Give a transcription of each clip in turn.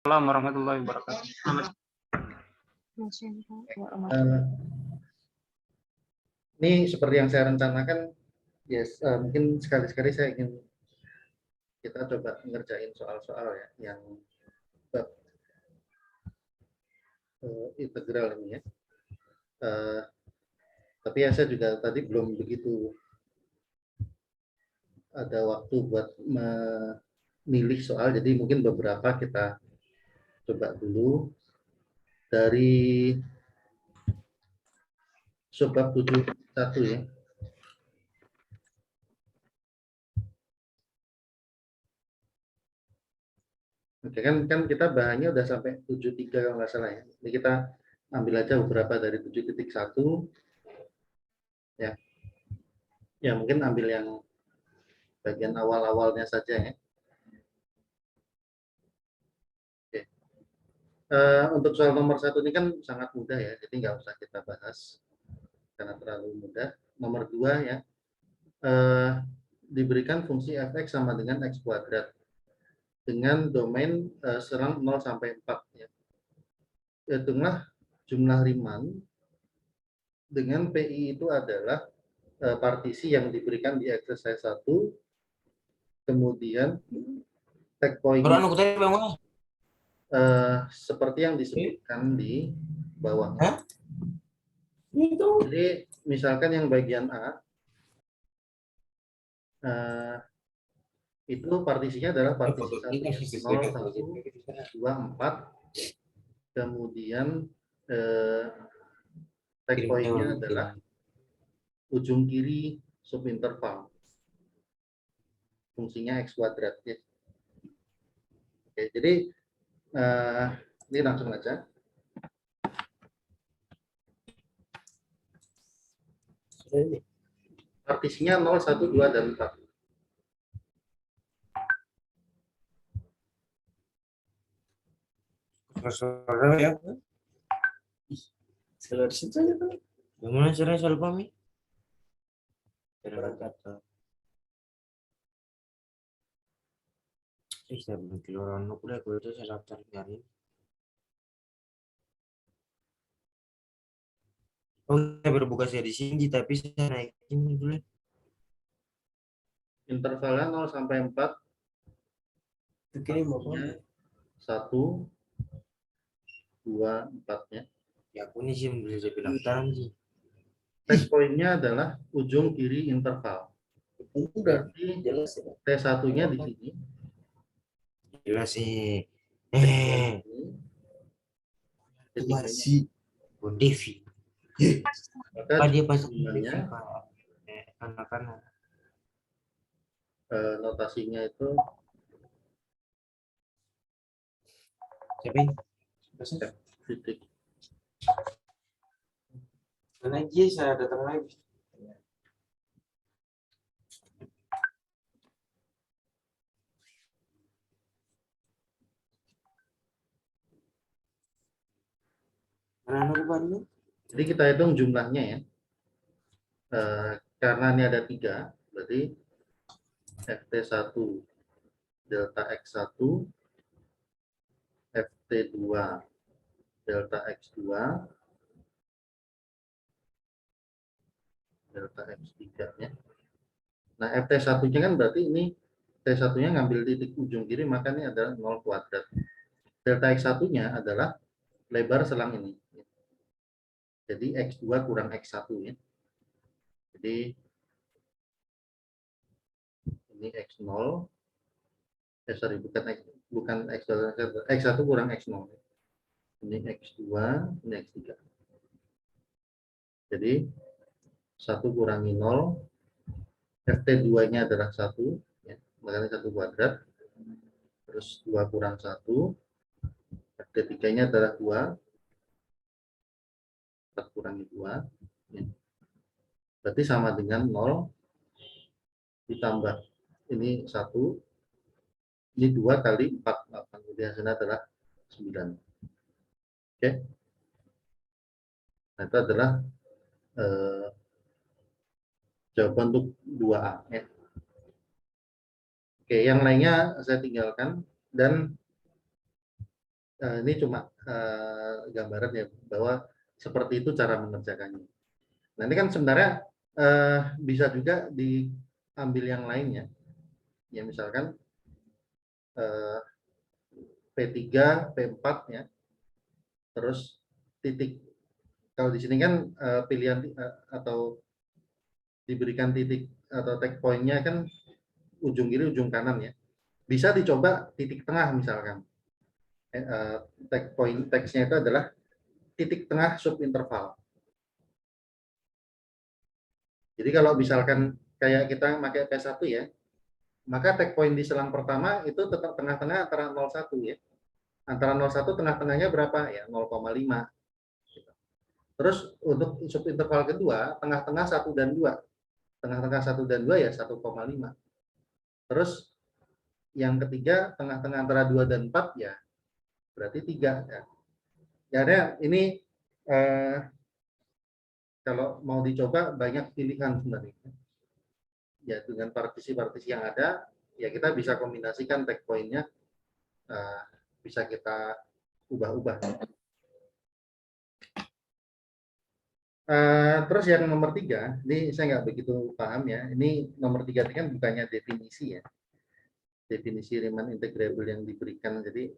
Assalamualaikum warahmatullahi wabarakatuh. Ini seperti yang saya rencanakan, yes, mungkin sekali-sekali saya ingin kita coba ngerjain soal-soal ya yang bab integral ini ya. Tapi ya saya juga tadi belum begitu ada waktu buat memilih soal, jadi mungkin beberapa kita coba dulu dari subbab 71 ya. Oke, kan kita bahannya udah sampai 73 kalau nggak salah ya. Ini kita ambil aja beberapa dari 7.1 ya. Ya mungkin ambil yang bagian awal-awalnya saja ya. Oke. Untuk soal nomor 1 ini kan sangat mudah ya, jadi nggak usah kita bahas karena terlalu mudah. Nomor 2 ya, diberikan fungsi f(x) sama dengan x kuadrat dengan domain serang 0 sampai 4 ya. Hitunglah jumlah Riemann dengan PI itu adalah partisi yang diberikan di exercise 1, kemudian tag point seperti yang disebutkan di bawahnya. Jadi misalkan yang bagian A itu partisinya adalah partisi 1, 0, 1, 2, 4, kemudian tag point-nya adalah ujung kiri subinterval, fungsinya x kuadrat ya. Oke, jadi ini langsung aja. Partisinya 0, 1, 2, dan 4. Ya. Selalu situ aja tuh. Gimana caranya soal pami? Kata. Saya belum keluar anak udah gue itu saya daftar nyari. Oh, saya berbuka saya di sini tapi saya naikin dulu. Intervalnya 0 sampai 4. Oke, mau 1, 2, 4-nya. Ya aku ini sih belum saya bilang sih. Tag point-nya adalah ujung kiri interval. Berarti Jelas ya. T1-nya di sini. Jelas sih. Masih Devi. maka Dia pas jumlahnya anak-anak. Notasinya itu Siapa? titik. Karena dia saya datang lagi. Jadi kita hitung jumlahnya ya. Karena ini ada 3, berarti FT1 delta X1, FT2 delta X2, delta X3 ya. Nah, FT1-nya kan berarti ini T1-nya ngambil titik ujung kiri, maka ini adalah 0 kuadrat. Delta X1-nya adalah lebar selang ini. Jadi X2 kurang X1 ya. Jadi ini X0, sorry, bukan X2, X1 kurang X0. Ini X2, ini X3. Jadi 1 kurangi 0, FT2-nya adalah 1, ya, makanya 1 kuadrat. Terus 2 kurang 1, FT3-nya adalah 2, 4 kurangi 2, ya. Berarti sama dengan 0 ditambah ini 1, ini 2 kali 4, 8. Jadi hasilnya adalah 9. Oke. Nah, itu adalah jawaban untuk 2A. Ya. Oke, yang lainnya saya tinggalkan. Dan Ini cuma gambaran ya bahwa seperti itu cara mengerjakannya. Nah ini kan sebenarnya bisa juga diambil yang lainnya. Ya misalkan P3, P4 ya. Terus titik. Kalau di sini kan pilihan atau diberikan titik atau tag point-nya kan ujung kiri, ujung kanan ya. Bisa dicoba titik tengah misalkan. Tag point text-nya itu adalah titik tengah subinterval. Jadi kalau misalkan kayak kita pakai P1 ya, maka tag point di selang pertama itu tetap tengah-tengah antara 0,1 ya. Antara 0,1 tengah-tengahnya berapa ya? 0,5. Terus untuk subinterval kedua, tengah-tengah 1 dan 2. Tengah-tengah 1 dan 2 ya 1,5. Terus yang ketiga, tengah-tengah antara 2 dan 4 ya berarti 3 ya. Ya ini kalau mau dicoba banyak pilihan sebenarnya. Ya dengan partisi-partisi yang ada, ya kita bisa kombinasikan tag point-nya, bisa kita ubah-ubah. Terus yang nomor 3, ini saya nggak begitu paham ya. Ini nomor 3 ini kan bukannya definisi ya. Definisi Riemann integrable yang diberikan. Jadi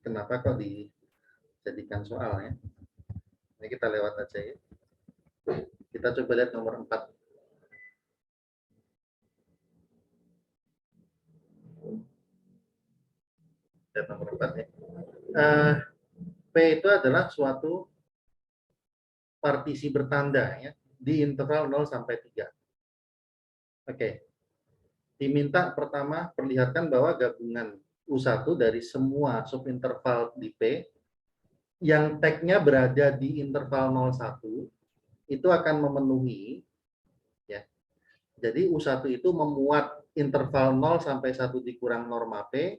kenapa kok dijadikan soal ya? Ini kita lewat aja ya. Kita coba lihat nomor 4. Lihat nomor 4 ya. P itu adalah suatu partisi bertanda ya di interval 0 sampai 3. Oke. Diminta pertama perlihatkan bahwa gabungan U1 dari semua subinterval di P yang tag-nya berada di interval 0,1 itu akan memenuhi ya. Jadi U1 itu memuat interval 0 sampai 1 dikurang norma P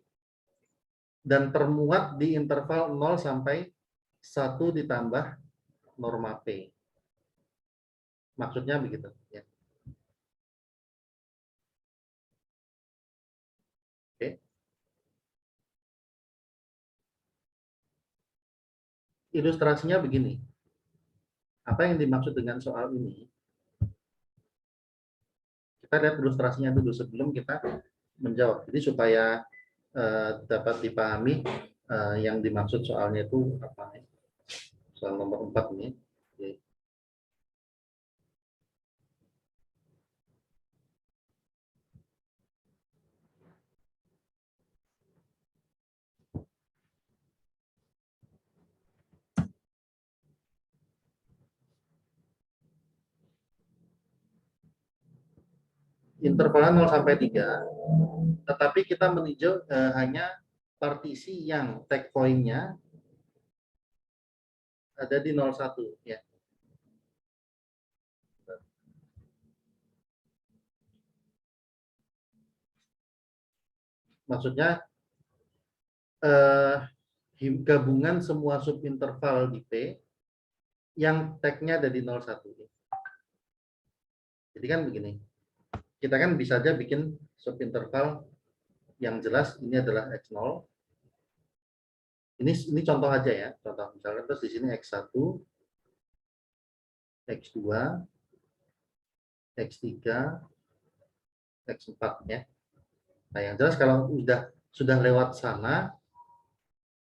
dan termuat di interval 0 sampai 1 ditambah norma P. Maksudnya begitu ya. Oke. Ilustrasinya begini. Apa yang dimaksud dengan soal ini? Kita lihat ilustrasinya dulu sebelum kita menjawab. Jadi supaya dapat dipahami yang dimaksud soalnya itu apa? Soal nomor 4 ini. Oke. Intervalnya 0 sampai 3, tetapi kita meninjau hanya partisi yang tag point-nya ada di 01 ya. Maksudnya gabungan semua subinterval di P yang tag-nya ada di 01. Jadi kan begini, kita kan bisa aja bikin subinterval yang jelas ini adalah X0. Ini contoh aja ya, contoh misalnya terus di sini X1, X2, X3, X4 ya. Nah, yang jelas kalau sudah lewat sana,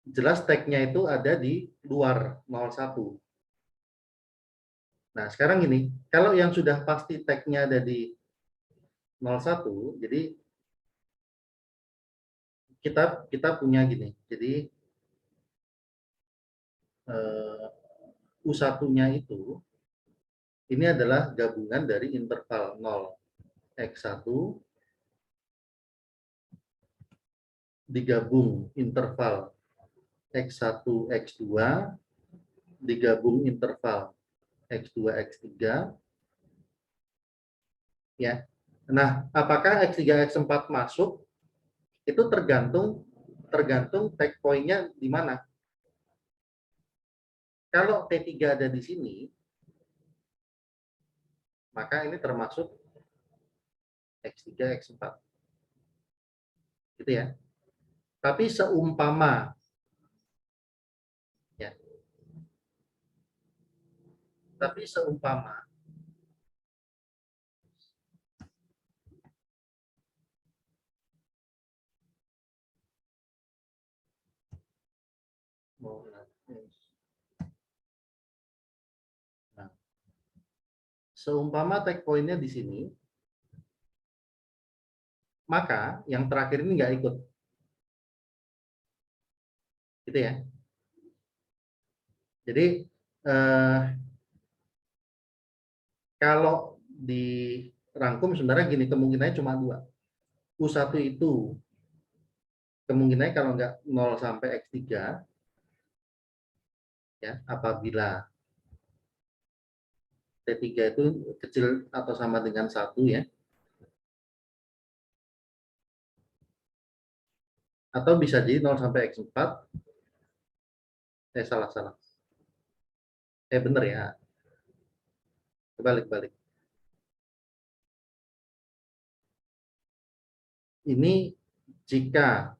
jelas tag-nya itu ada di luar 01. Nah, sekarang gini, kalau yang sudah pasti tag-nya ada di 01, jadi kita punya gini. Jadi U1-nya itu ini adalah gabungan dari interval 0 X1 digabung interval X1 X2 digabung interval X2 X3 ya. Nah, apakah X3 X4 masuk? Itu tergantung tag point-nya di mana. Kalau T3 ada di sini, maka ini termasuk X3 X4. Gitu ya. Tapi seumpama Ya. Tapi seumpama nah, seumpama tag point-nya di sini, maka yang terakhir ini nggak ikut. Gitu ya. Jadi kalau dirangkum sebenarnya gini, kemungkinannya cuma dua. U1 itu kemungkinannya kalau nggak 0 sampai X3, ya, apabila T3 itu kecil atau sama dengan 1 ya. Atau bisa jadi 0 sampai X4. Salah. Bener ya. Kebalik. Ini jika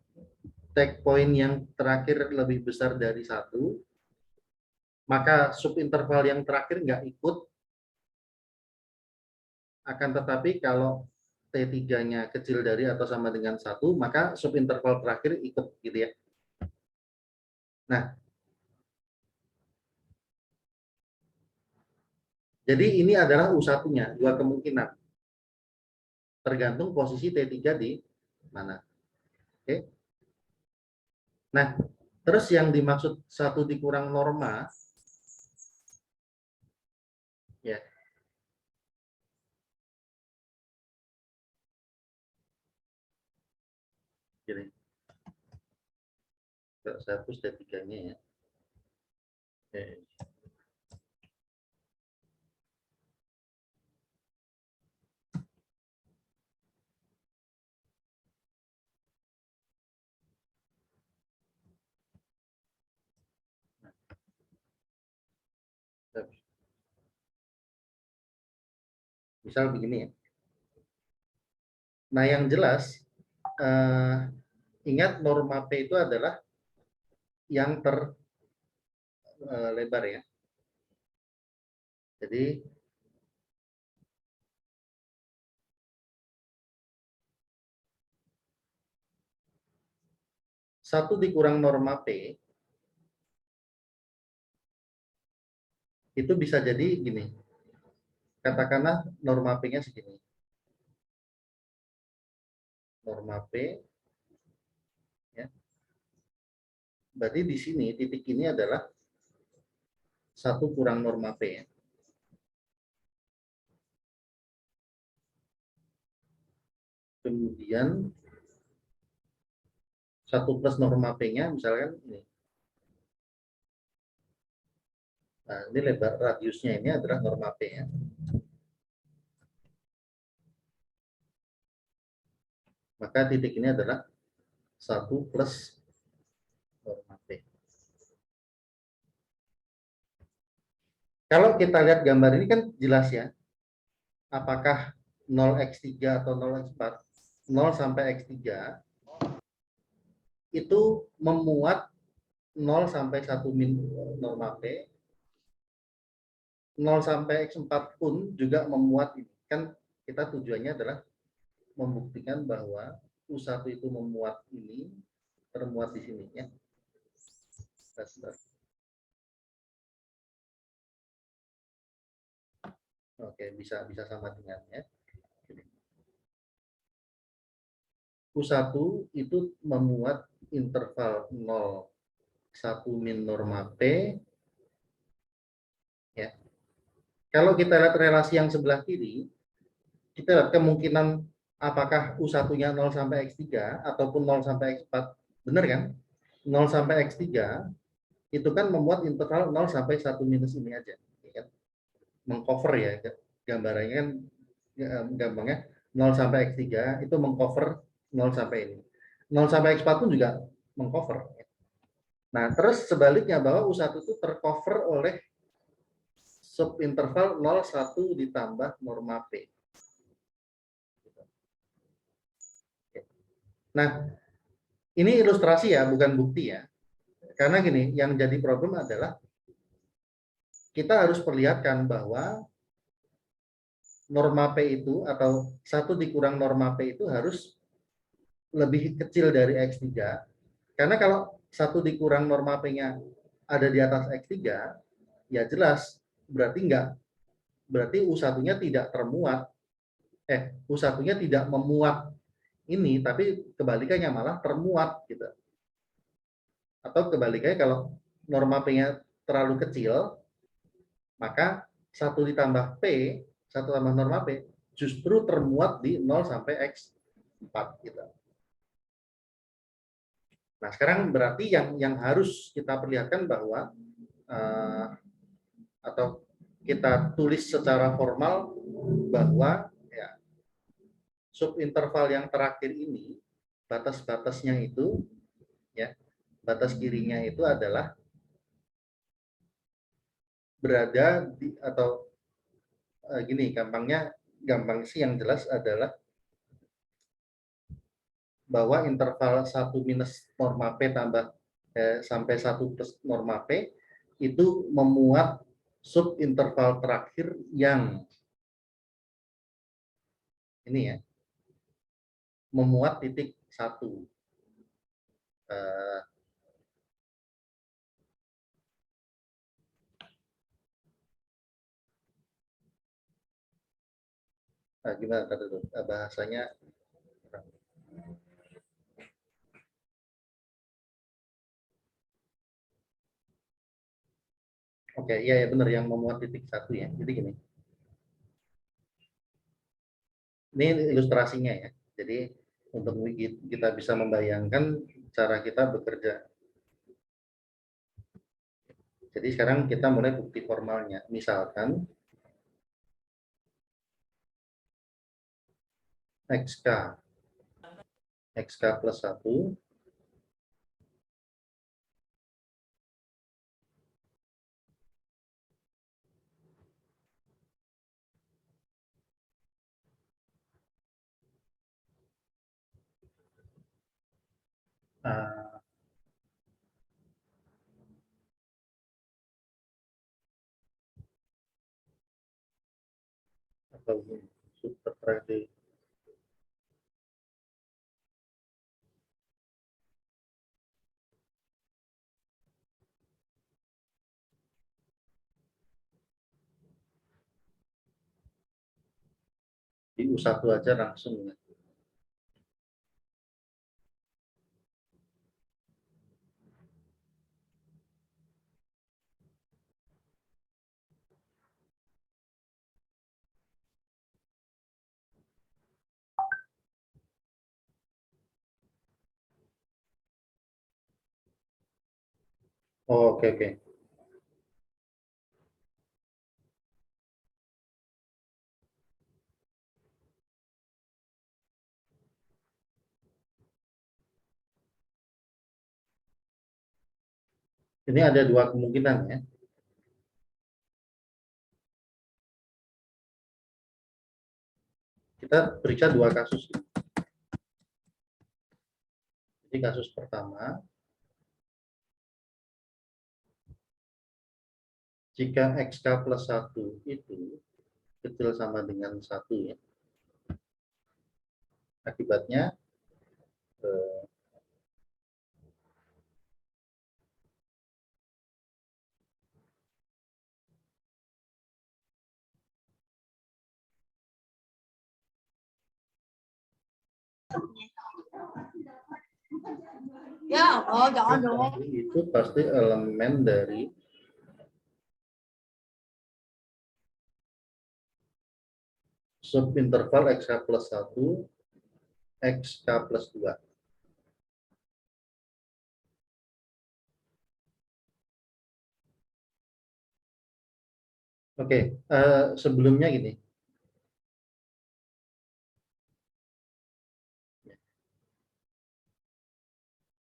tag point yang terakhir lebih besar dari 1, maka subinterval yang terakhir nggak ikut. Akan tetapi kalau T3-nya kecil dari atau sama dengan 1, maka subinterval terakhir ikut gitu ya. Nah, jadi ini adalah U1-nya, dua kemungkinan. Tergantung posisi T3 di mana. Oke. Nah, terus yang dimaksud 1 dikurang norma, ya. Jadi, saya hapus T3-nya ya. Oke. Misal begini ya. Nah, yang jelas, ingat norma P itu adalah yang terlebar ya. Jadi, satu dikurang norma P, itu bisa jadi gini. Katakanlah norma P-nya segini. Norma P, ya. Berarti di sini titik ini adalah 1 kurang norma P. Ya. Kemudian 1 plus norma P-nya misalkan ini. Nah, ini lebar radiusnya ini adalah norma P ya. Maka titik ini adalah 1 plus norma P. Kalau kita lihat gambar ini kan jelas ya. Apakah 0x3 atau 0x4, 0 sampai x3 itu memuat 0 sampai 1 min norma P, 0 sampai X4 pun juga memuat ini. Kan kita tujuannya adalah membuktikan bahwa U1 itu memuat ini, termuat di sini ya. Oke, bisa sama dengannya. U1 itu memuat interval 0, 1 min norma P. Ya. Kalau kita lihat relasi yang sebelah kiri, kita lihat kemungkinan apakah U1-nya 0 sampai X3 ataupun 0 sampai X4. Benar kan? 0 sampai X3 itu kan memuat interval 0 sampai 1 minus ini aja. Ya kan? Mengcover ya, gambarannya kan gampangnya 0 sampai X3 itu mengcover 0 sampai ini. 0 sampai X4 pun juga mengcover. Nah, terus sebaliknya bahwa U1 itu tercover oleh subinterval 0,1 ditambah norma P. Nah, ini ilustrasi ya, bukan bukti ya. Karena gini, yang jadi problem adalah kita harus perlihatkan bahwa norma P itu atau 1 dikurang norma P itu harus lebih kecil dari X3. Karena kalau 1 dikurang norma P-nya ada di atas X3, ya jelas berarti enggak, berarti U1-nya tidak termuat. U1-nya tidak memuat ini, tapi kebalikannya malah termuat gitu. Atau kebalikannya kalau norma P-nya terlalu kecil, maka 1 ditambah P, 1 tambah norma P, justru termuat di 0 sampai X4 gitu. Nah, sekarang berarti yang harus kita perlihatkan bahwa atau kita tulis secara formal bahwa ya, subinterval yang terakhir ini batas-batasnya itu ya, batas kirinya itu adalah berada di atau gini, gampang sih yang jelas adalah bahwa interval 1 minus norma P tambah sampai 1 plus norma P itu memuat subinterval terakhir yang ini ya, memuat titik 1. Gimana tadi tuh bahasanya? Oke, iya ya benar, yang memuat titik 1 ya. Jadi gini, ini ilustrasinya ya. Jadi untuk kita bisa membayangkan cara kita bekerja. Jadi sekarang kita mulai bukti formalnya. Misalkan XK plus 1 atau subtraksi di U1 aja langsung ya. Oh, oke oke. Ini ada 2 kemungkinan ya. Kita periksa 2 kasus. Jadi kasus pertama, jika XK plus 1 itu kecil sama dengan 1 ya, akibatnya Ya, oh jangan dong. itu pasti elemen dari subinterval XK plus 1, XK plus 2. Oke, sebelumnya gini.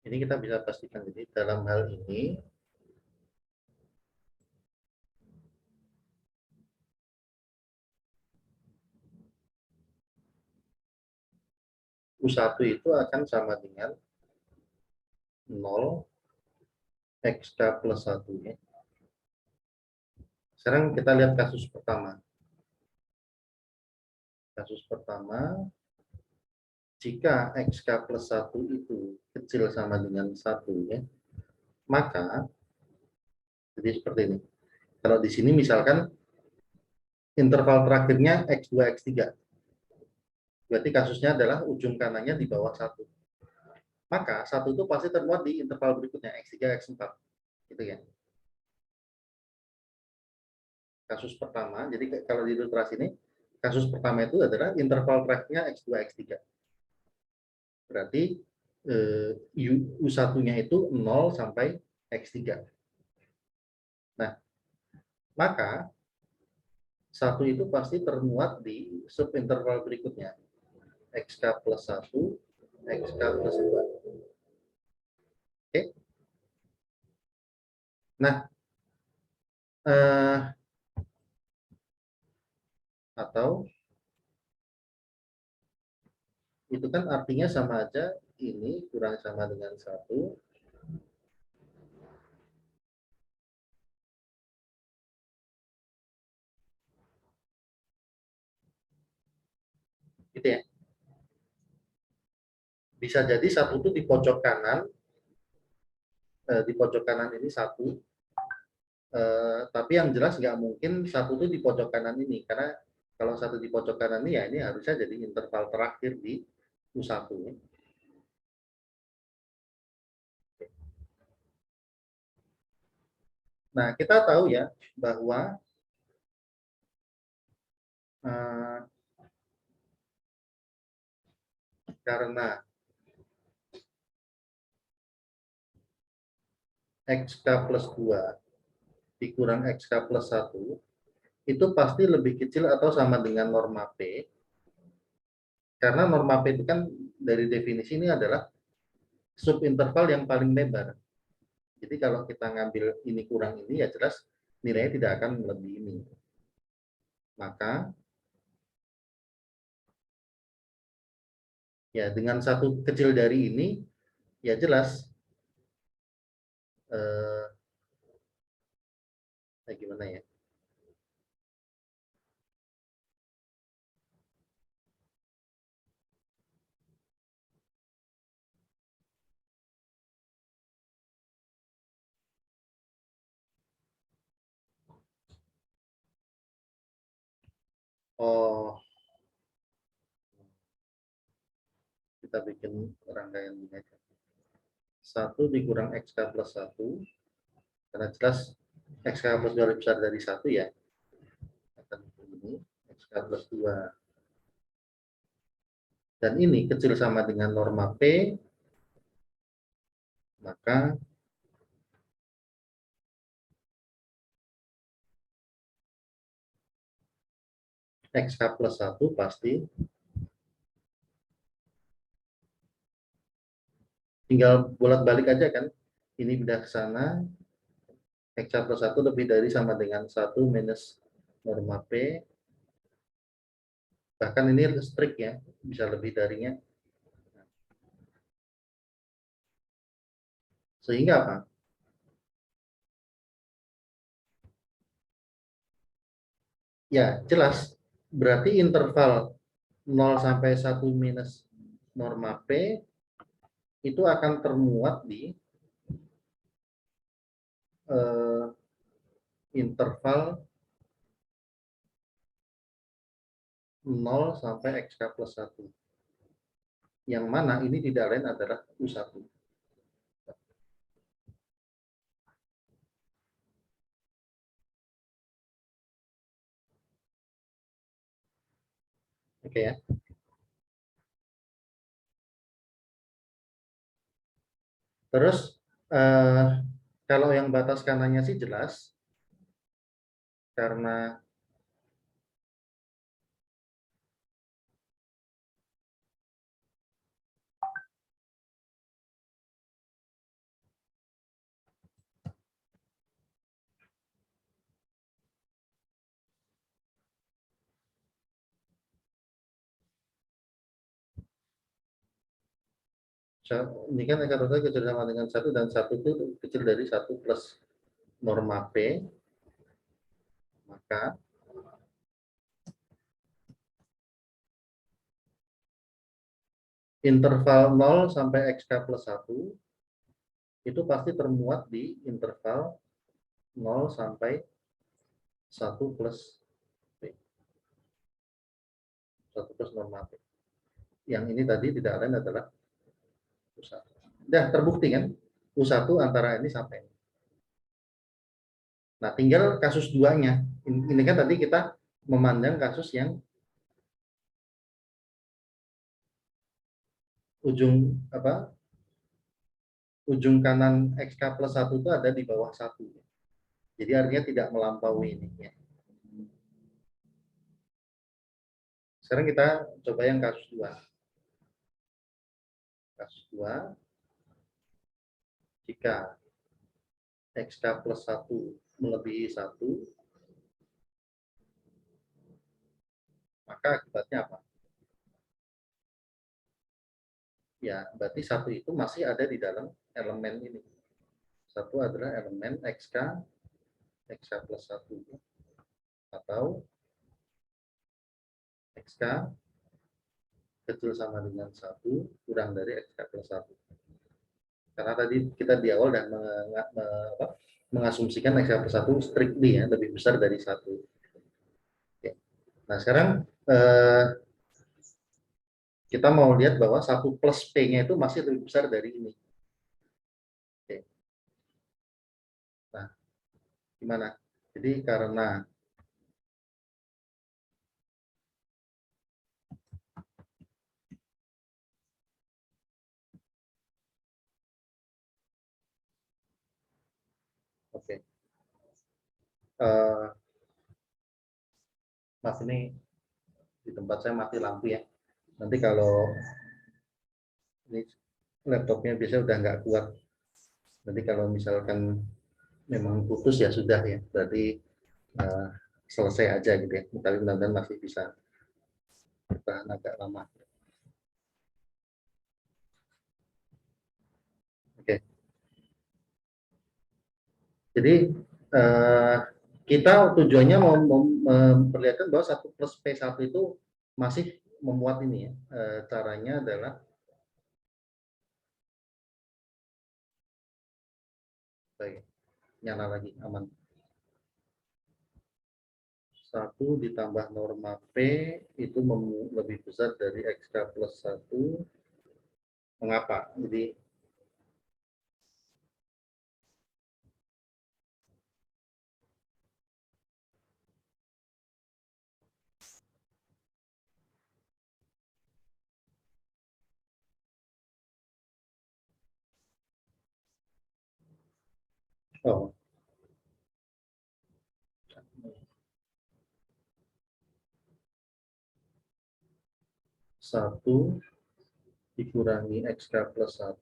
Ini kita bisa pastikan, jadi dalam hal ini U1 itu akan sama dengan 0 XK plus 1 ya. Sekarang kita lihat kasus pertama. Kasus pertama, jika XK plus 1 itu kecil sama dengan 1 ya, maka jadi seperti ini. Kalau di sini misalkan interval terakhirnya X2, X3. Berarti kasusnya adalah ujung kanannya di bawah 1. Maka 1 itu pasti termuat di interval berikutnya, X3, X4. Gitu ya. Kasus pertama, jadi kalau di ilustrasi ini, kasus pertama itu adalah interval terakhirnya X2, X3. Berarti U1-nya itu 0 sampai X3. Nah, maka 1 itu pasti termuat di subinterval berikutnya. XK plus 1, XK plus 2. Oke? Nah, atau itu kan artinya sama aja, ini kurang sama dengan 1. Gitu ya. Bisa jadi 1 itu di pojok kanan, di pojok kanan ini 1, tapi yang jelas nggak mungkin 1 itu di pojok kanan ini, karena kalau 1 di pojok kanan ini, ya ini harusnya jadi interval terakhir di U1. Ya. Nah, kita tahu ya bahwa karena XK plus 2 dikurang XK plus 1 itu pasti lebih kecil atau sama dengan norma P, karena norma P itu kan dari definisi ini adalah subinterval yang paling lebar. Jadi kalau kita ngambil ini kurang ini, ya jelas nilainya tidak akan melebihi ini. Maka ya dengan 1 kecil dari ini, ya jelas gimana ya? Oh, kita bikin rangkaian ini aja. 1 dikurang XK plus 1, karena jelas XK plus 2 lebih besar dari 1 ya. Akan ini XK plus 2. Dan ini kecil sama dengan norma P, maka XK plus 1 pasti tinggal bolak-balik aja kan. Ini pindah ke sana, XK plus 1 lebih dari sama dengan 1 minus norma P. Bahkan ini strict ya, bisa lebih darinya. Sehingga apa? Ya, jelas. Berarti interval 0 sampai 1 minus norma P itu akan termuat di interval 0 sampai XK plus 1. Yang mana ini tidak lain adalah U1. Oke ya. Terus kalau yang batas kanannya sih jelas, karena Ini kan kata kecil sama dengan 1 dan 1 itu kecil dari 1 plus norma P, maka interval 0 sampai XK plus 1 itu pasti termuat di interval 0 sampai 1 plus P. 1 plus norma P. Yang ini tadi tidak lain adalah U1. Udah terbukti kan? U1 antara ini sampai ini. Nah, tinggal kasus 2-nya. Ini kan tadi kita memandang kasus yang ujung ujung kanan XK plus 1 itu ada di bawah 1. Jadi artinya tidak melampaui ini. Ya. Sekarang kita coba yang kasus 2. Kasus 2, jika XK plus 1 melebihi 1, maka akibatnya apa? Ya, berarti 1 itu masih ada di dalam elemen ini. 1 adalah elemen XK plus 1. Atau XK kecil sama dengan 1 kurang dari XK plus 1. Karena tadi kita di awal dan mengasumsikan XK plus 1 strictly ya, lebih besar dari 1. Oke. Nah, sekarang kita mau lihat bahwa 1 plus P-nya itu masih lebih besar dari ini. Oke. Nah, gimana? Jadi karena oke. Mas, ini di tempat saya mati lampu ya. Nanti kalau ini laptopnya biasanya udah nggak kuat. Nanti kalau misalkan memang putus ya sudah ya. Berarti selesai aja gitu ya. Tapi mudah-mudahan masih bisa bertahan agak lama. Oke. Jadi kita tujuannya mau memperlihatkan bahwa 1 plus P1 itu masih memuat ini ya. Caranya adalah baik, nyala lagi, aman. 1 ditambah norma P itu lebih besar dari XK plus 1. Mengapa? Jadi oh, 1 dikurangi XK plus 1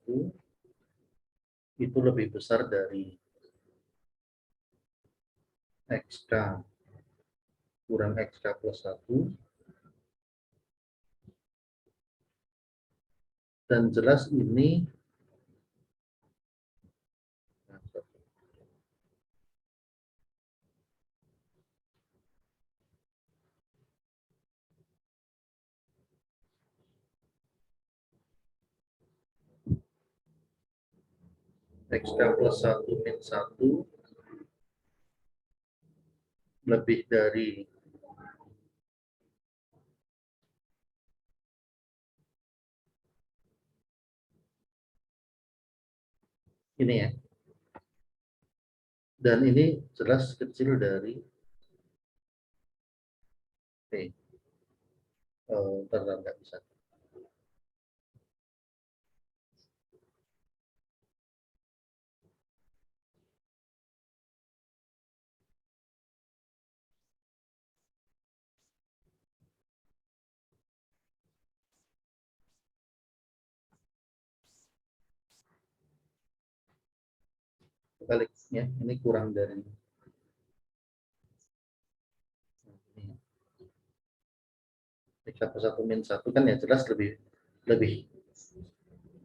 itu lebih besar dari XK kurang XK plus 1. Dan jelas ini XK plus 1 min 1 lebih dari ini ya. Dan ini jelas kecil dari P. Ntar nggak bisa. Kebaliknya, ini kurang dari ini. X plus 1 min 1 kan ya jelas lebih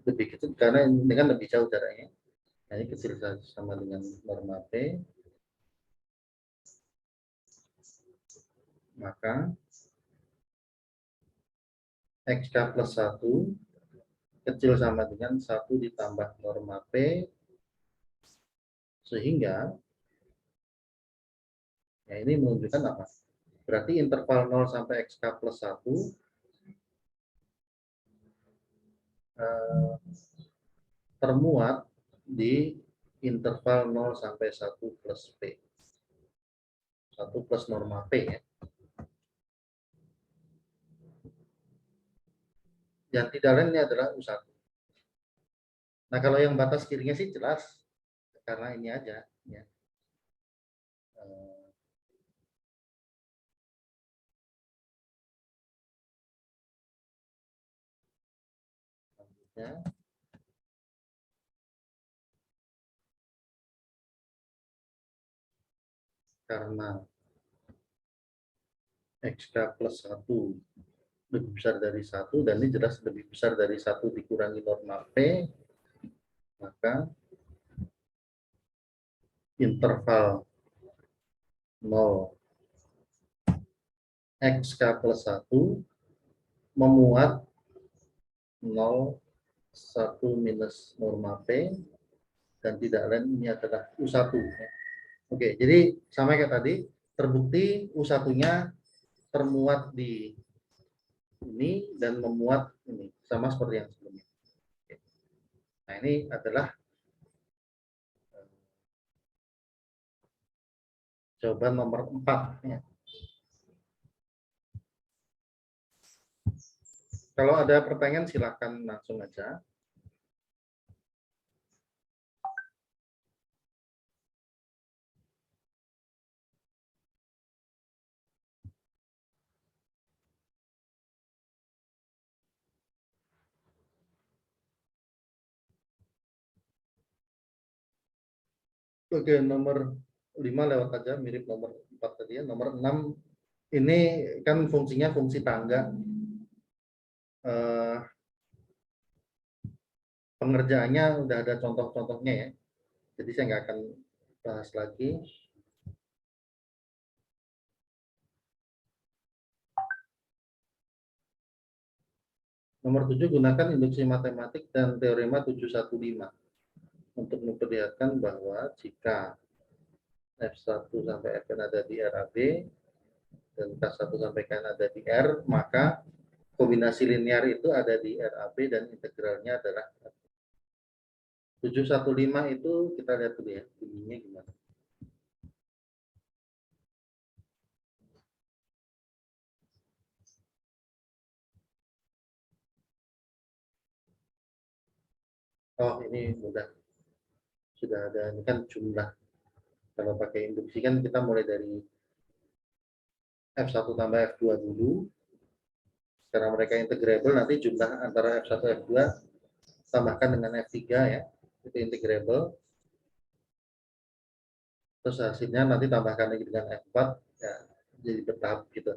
lebih kecil karena ini kan lebih jauh jaraknya. Nah, ini kecil sama dengan norma P, maka XK plus 1 kecil sama dengan 1 ditambah norma P, sehingga ya ini menunjukkan apa? Berarti interval 0 sampai XK plus 1 termuat di interval 0 sampai 1 plus P. 1 plus norma P ya. Yang tidak lain ini adalah U1. Nah, kalau yang batas kirinya sih jelas, karena ini aja. Ya. Selanjutnya, karena XK plus 1 lebih besar dari 1, dan ini jelas lebih besar dari 1 dikurangi norma P, maka interval 0 XK plus 1 memuat 0, 1 minus norma P, dan tidak lain ini adalah U1. Oke, jadi sama kayak tadi, terbukti U1-nya termuat di ini dan memuat ini, sama seperti yang sebelumnya. Oke. Nah, ini adalah jawaban nomor 4. Ya. Kalau ada pertanyaan silakan langsung aja. Oke, nomor 5 lewat aja, mirip nomor 4 tadi ya. Nomor 6 ini kan fungsinya fungsi tangga. Pengerjaannya udah ada contoh-contohnya ya. Jadi saya nggak akan bahas lagi. Nomor 7, gunakan induksi matematik dan teorema 715 untuk memperlihatkan bahwa jika F1 sampai Fn ada di RAB dan K1 sampai Kn ada di R, maka kombinasi linear itu ada di RAB dan integralnya adalah 715 itu kita lihat dulu ya, bunyinya gimana. Oh, ini mudah. Sudah ada, ini kan jumlah. Kalau pakai induksi kan kita mulai dari F1 tambah F2 dulu. Karena mereka integrable, nanti jumlah antara F1 F2 tambahkan dengan F3 ya. Itu integrable. Terus hasilnya nanti tambahkan lagi dengan F4 ya, jadi bertahap gitu.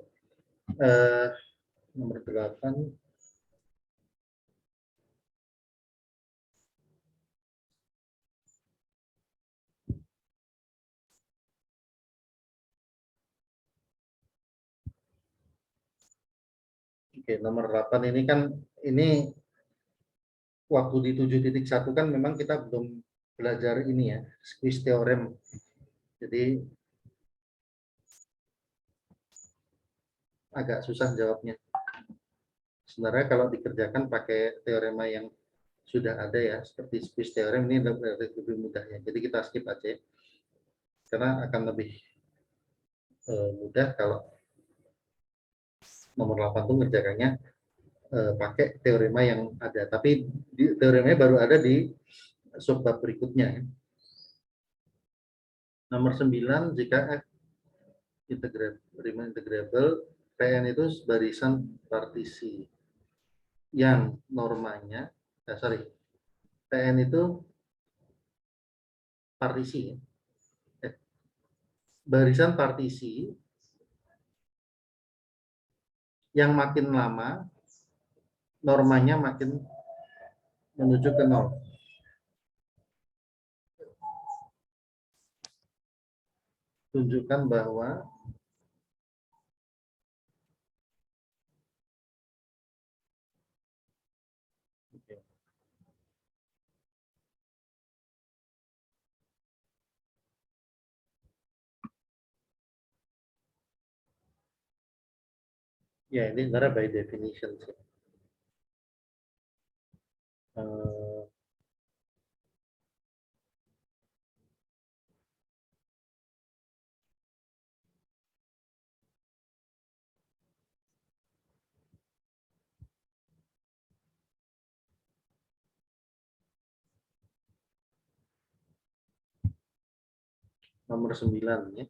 Nomor 8. Oke, nomor 8 ini kan ini waktu di 7.1 kan memang kita belum belajar ini ya, squeeze theorem. Jadi agak susah jawabnya. Sebenarnya kalau dikerjakan pakai teorema yang sudah ada ya, seperti squeeze theorem ini lebih mudah ya. Jadi kita skip aja karena akan lebih mudah kalau nomor 8 itu ngerjakannya pakai teorema yang ada. Tapi teoremanya baru ada di subbab berikutnya. Ya. Nomor 9, jika F integrable, Pn itu barisan partisi yang normanya, Pn itu partisi, barisan partisi yang makin lama normanya makin menuju ke 0. Tunjukkan bahwa ya ini sebenarnya by definition sih. Eh, nomor 9 ya.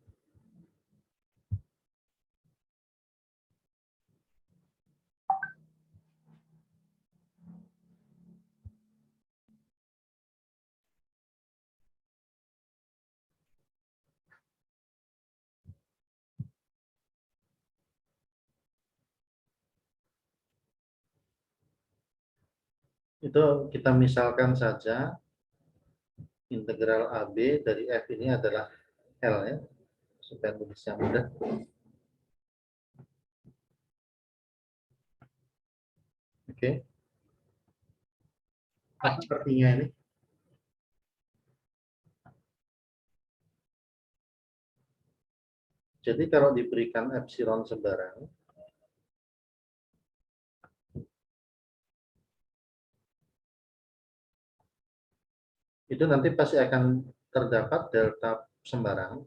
Itu kita misalkan saja integral AB dari F ini adalah L ya, supaya tulisnya mudah. Oke. Apa artinya ini? Jadi kalau diberikan epsilon sembarang, itu nanti pasti akan terdapat delta sembarang.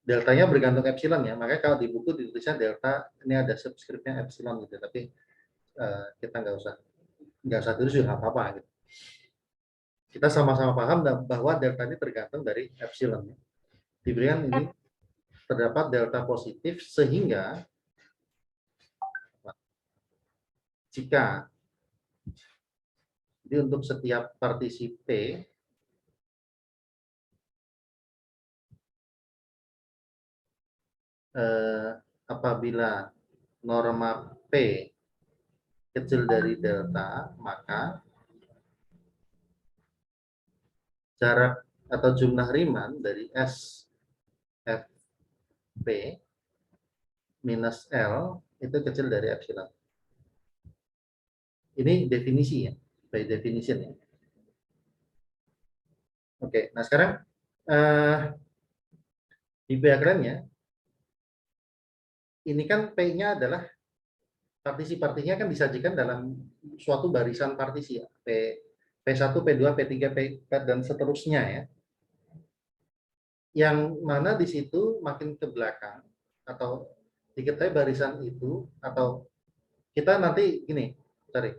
Deltanya bergantung epsilon ya, makanya kalau di buku ditulisnya delta, ini ada subskripnya epsilon gitu, tapi kita nggak usah tulis juga apa-apa gitu. Kita sama-sama paham bahwa delta ini tergantung dari epsilon. Diberikan ini terdapat delta positif sehingga jika jadi untuk setiap partisi P apabila norma P kecil dari delta, maka jarak atau jumlah Riemann dari S F P minus L itu kecil dari epsilon. Ini definisi ya, by definition ya. Oke, nah sekarang di background-nya ini kan P-nya adalah partisi-partinya kan disajikan dalam suatu barisan partisi ya. P1, P2, P3, P4 dan seterusnya ya. Yang mana di situ makin ke belakang atau diketahui barisan itu atau kita nanti gini, sorry.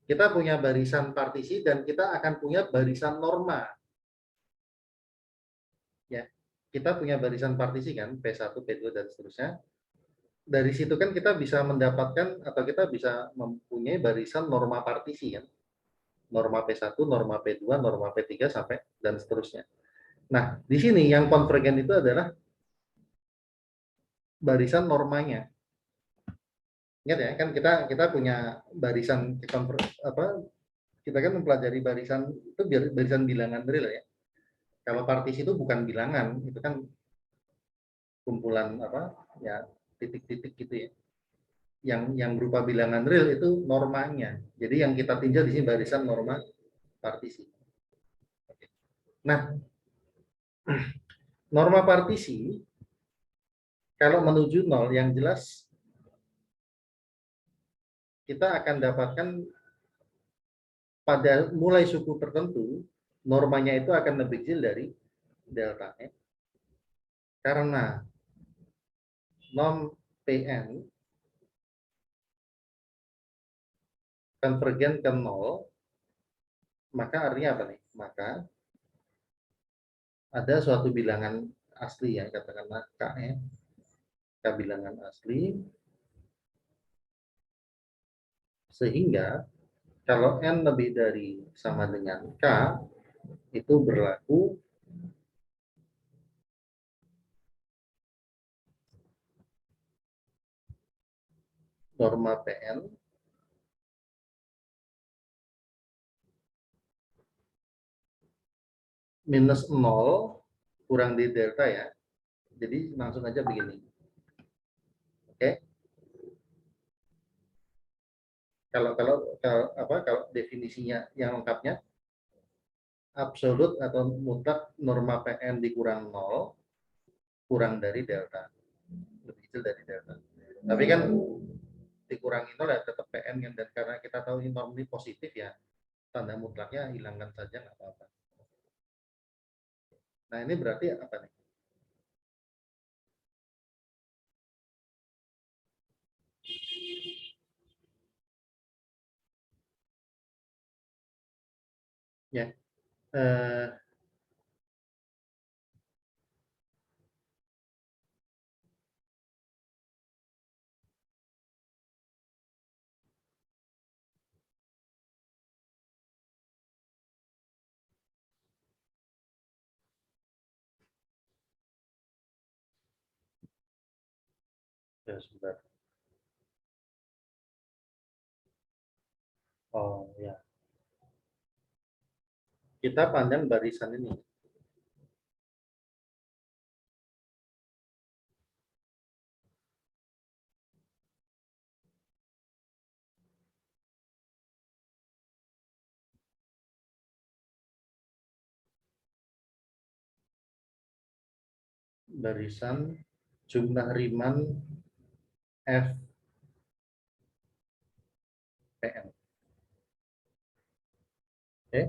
Kita punya barisan partisi dan kita akan punya barisan norma. Ya. Kita punya barisan partisi kan, P1, P2 dan seterusnya. Dari situ kan kita bisa mendapatkan atau kita bisa mempunyai barisan norma partisi kan. Norma P1, norma P2, norma P3 sampai dan seterusnya. Nah, di sini yang konvergen itu adalah barisan normanya. Ingat ya, kan kita punya barisan kita kan mempelajari barisan itu barisan bilangan real ya. Kalau partisi itu bukan bilangan, itu kan kumpulan ya titik-titik gitu ya. Yang berupa bilangan real itu normanya. Jadi yang kita tinjau di sini barisan norma partisi. Nah, norma partisi kalau menuju nol yang jelas kita akan dapatkan pada mulai suku tertentu normanya itu akan lebih kecil dari delta -nya. Karena norm Pn konvergen ke nol, maka artinya apa nih? Maka ada suatu bilangan asli ya, katakanlah K ya. K bilangan asli, sehingga kalau N lebih dari sama dengan K, itu berlaku norma Pn minus 0 kurang di delta ya. Jadi langsung aja begini. Oke. Kalau definisinya yang lengkapnya absolut atau mutlak norma PN dikurang 0 kurang dari delta. Lebih kecil dari delta. Tapi kan dikurangi 0 ya tetap PN kan, dan karena kita tahu ini norm ini positif ya, tanda mutlaknya hilangkan saja nggak apa-apa. Nah ini berarti apa nih? Ya, ya sebentar. Oh ya, kita panjang barisan ini. Barisan jumlah Riemann F PN. Oke.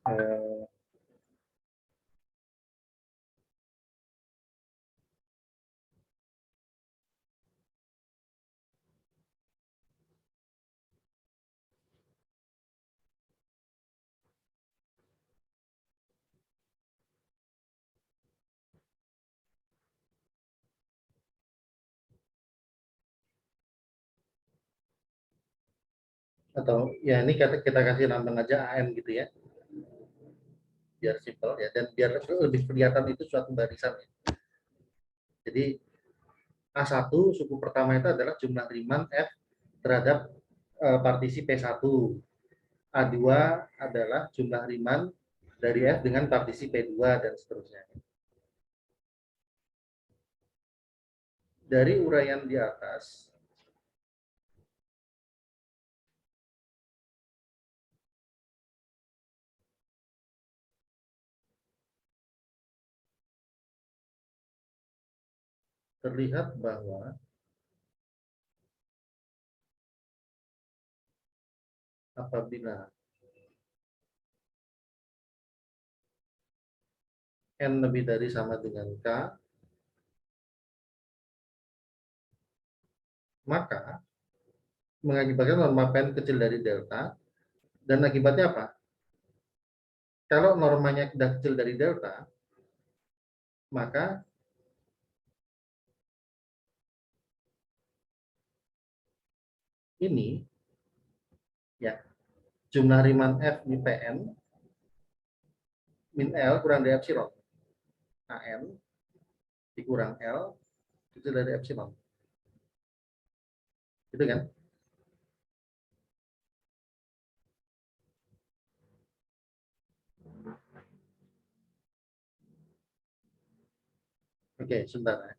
Eh, atau ya ini kita kasih lambang aja AM gitu ya, biar simpel ya, dan biar lebih kelihatan itu suatu barisan ya. Jadi A1 suku pertama itu adalah jumlah Riemann F terhadap partisi P1. A2 adalah jumlah Riemann dari F dengan partisi P2 dan seterusnya. Dari uraian di atas, terlihat bahwa apabila N lebih dari sama dengan K, maka mengakibatkan norma PN kecil dari delta, dan akibatnya apa? Kalau normanya sudah kecil dari delta, maka ini ya jumlah Riemann F di PN min L kurang dari epsilon. AN dikurang L kecil dari epsilon. Gitu kan? Oke, sebentar ya.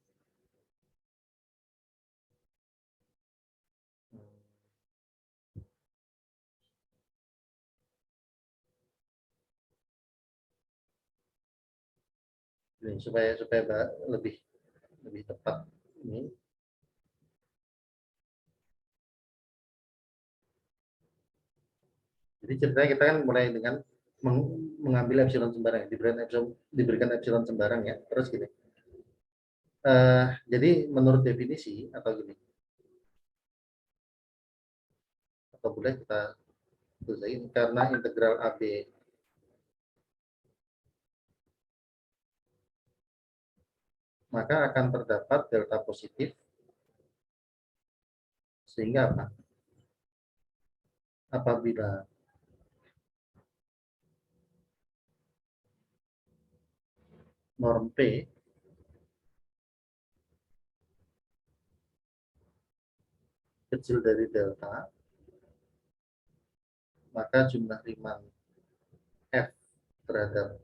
Ini supaya lebih lebih tepat ini. Jadi ceritanya kita kan mulai dengan mengambil epsilon sembarang, diberikan epsilon sembarang ya. Terus gini. Jadi menurut definisi atau gini, atau boleh kita tulisin karena integral AB maka akan terdapat delta positif, sehingga apa? apabila norm P kecil dari delta, maka jumlah Riemann F terhadap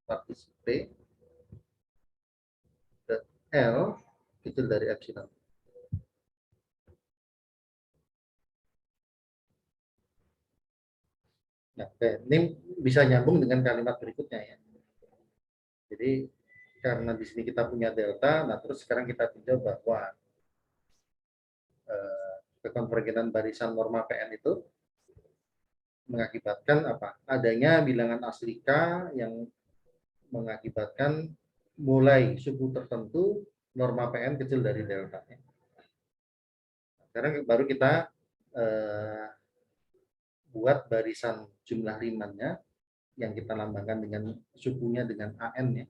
partisi P L kecil dari epsilon. Nah, ini bisa nyambung dengan kalimat berikutnya ya. Jadi karena di sini kita punya delta, nah terus sekarang kita tinjau bahwa kekonvergenan barisan norma PN itu mengakibatkan apa? Adanya bilangan asli K yang mengakibatkan mulai suku tertentu norma PN kecil dari delta. Sekarang baru kita buat barisan jumlah Riemann-nya yang kita lambangkan dengan sukunya dengan AN ya.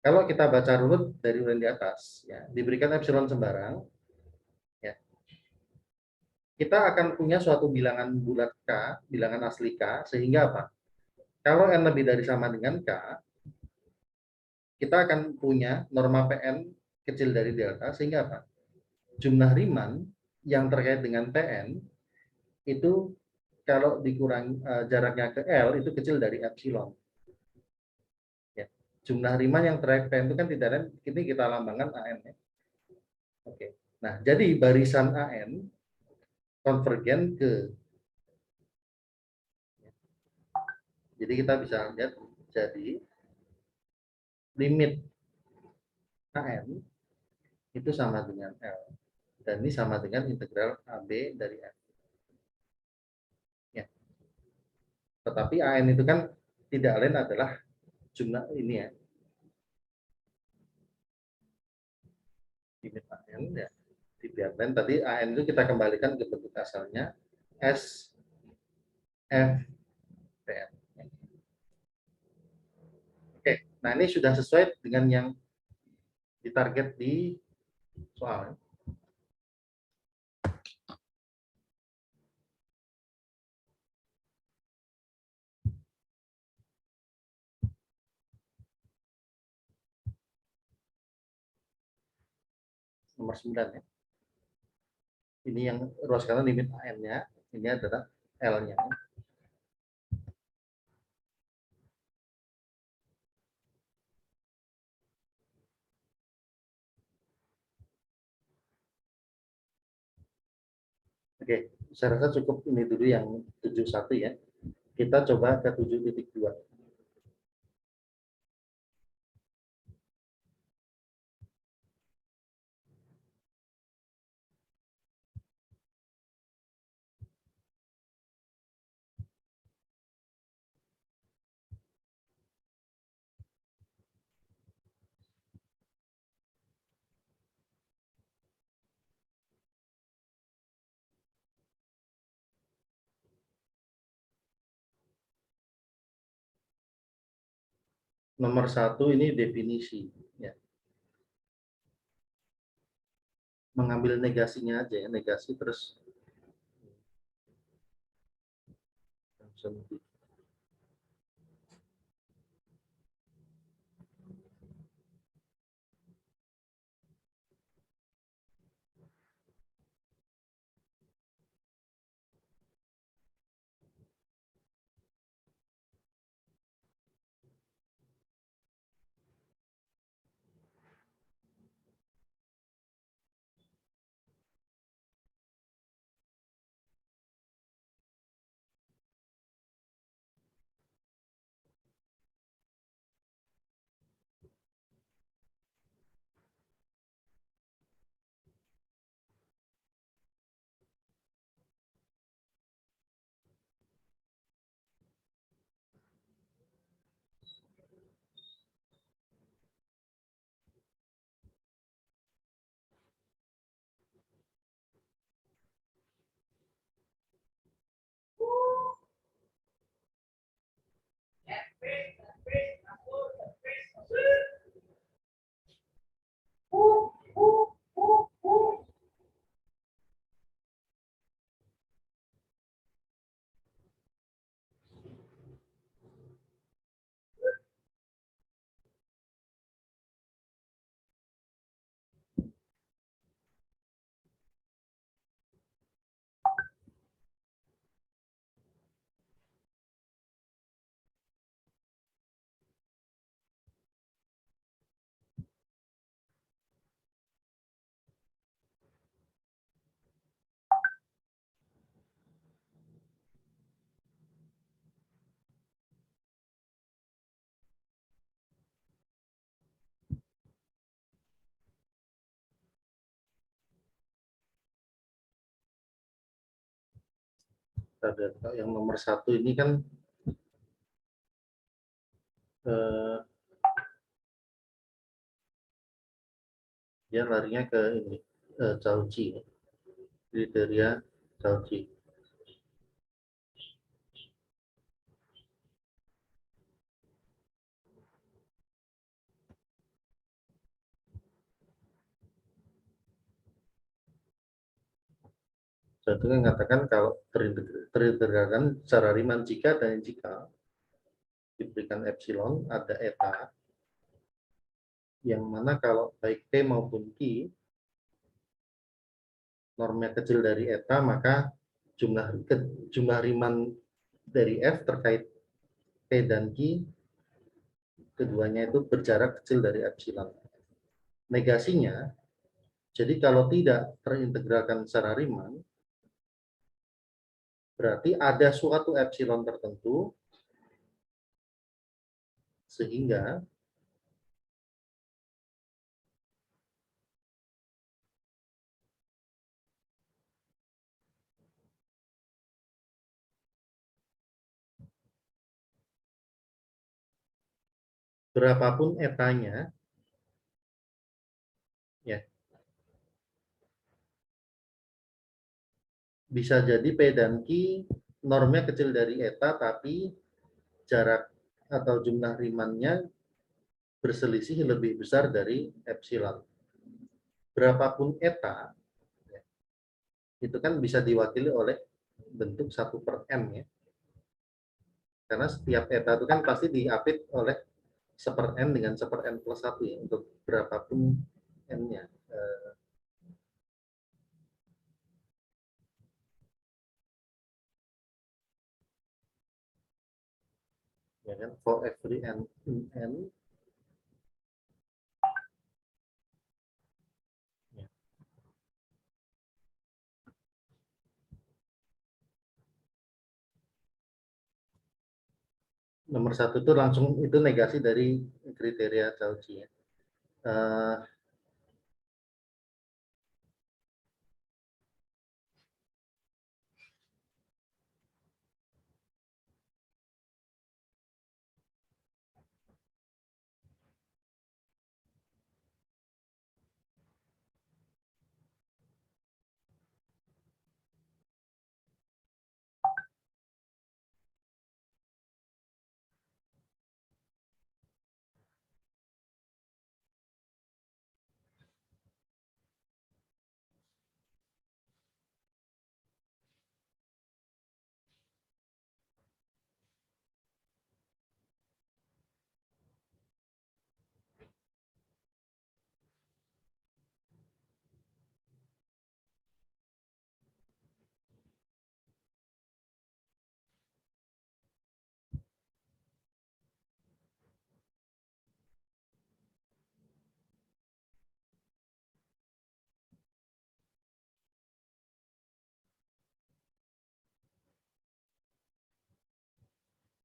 Kalau kita baca runut dari uraian di atas, ya, diberikan epsilon sembarang, ya, kita akan punya suatu bilangan bulat K, bilangan asli K, sehingga apa? Kalau N lebih dari sama dengan K, kita akan punya norma PN kecil dari delta, sehingga apa? Jumlah Riemann yang terkait dengan PN itu kalau dikurangi jaraknya ke L itu kecil dari epsilon. Ya. Jumlah Riemann yang terkait PN itu kan tidak lain, ini kita lambangkan AN ya. Oke. Nah, jadi barisan AN konvergen ke, jadi kita bisa lihat, jadi limit AN itu sama dengan L, dan ini sama dengan integral AB dari F. Ya. Tetapi AN itu kan tidak lain adalah jumlah ini ya, limit AN ya, tidak lain tadi AN itu kita kembalikan ke bentuk asalnya S F PN. Oke, nah ini sudah sesuai dengan yang ditarget di soal. Nomor 9 ya. Ini yang ruas kanan limit AN-nya, ini adalah L-nya. Oke, saya rasa cukup ini dulu yang 71 ya. Kita coba ke 7.2. Nomor 1 ini definisi. Ya. Mengambil negasinya aja ya, negasi terus yang nomor 1 ini kan dia larinya ke ini Cauchy, kriteria Cauchy. Satu yang mengatakan kalau terintegralkan secara Riemann jika dan jika diberikan epsilon ada eta, yang mana kalau baik P maupun Q normnya kecil dari eta, maka jumlah Riemann dari F terkait P dan Q keduanya itu berjarak kecil dari epsilon. Negasinya, jadi kalau tidak terintegralkan secara Riemann, berarti ada suatu epsilon tertentu sehingga berapapun etanya, ya, bisa jadi P dan Q normnya kecil dari eta, tapi jarak atau jumlah Riemann-nya berselisih lebih besar dari epsilon. Berapapun eta, itu kan bisa diwakili oleh bentuk 1/n ya. Karena setiap eta itu kan pasti diapit oleh 1/n dengan 1/n plus 1 ya, untuk berapapun n-nya. Ya kan, for every n in n. Ya. Nomor 1 itu langsung itu negasi dari kriteria Cauchy ya.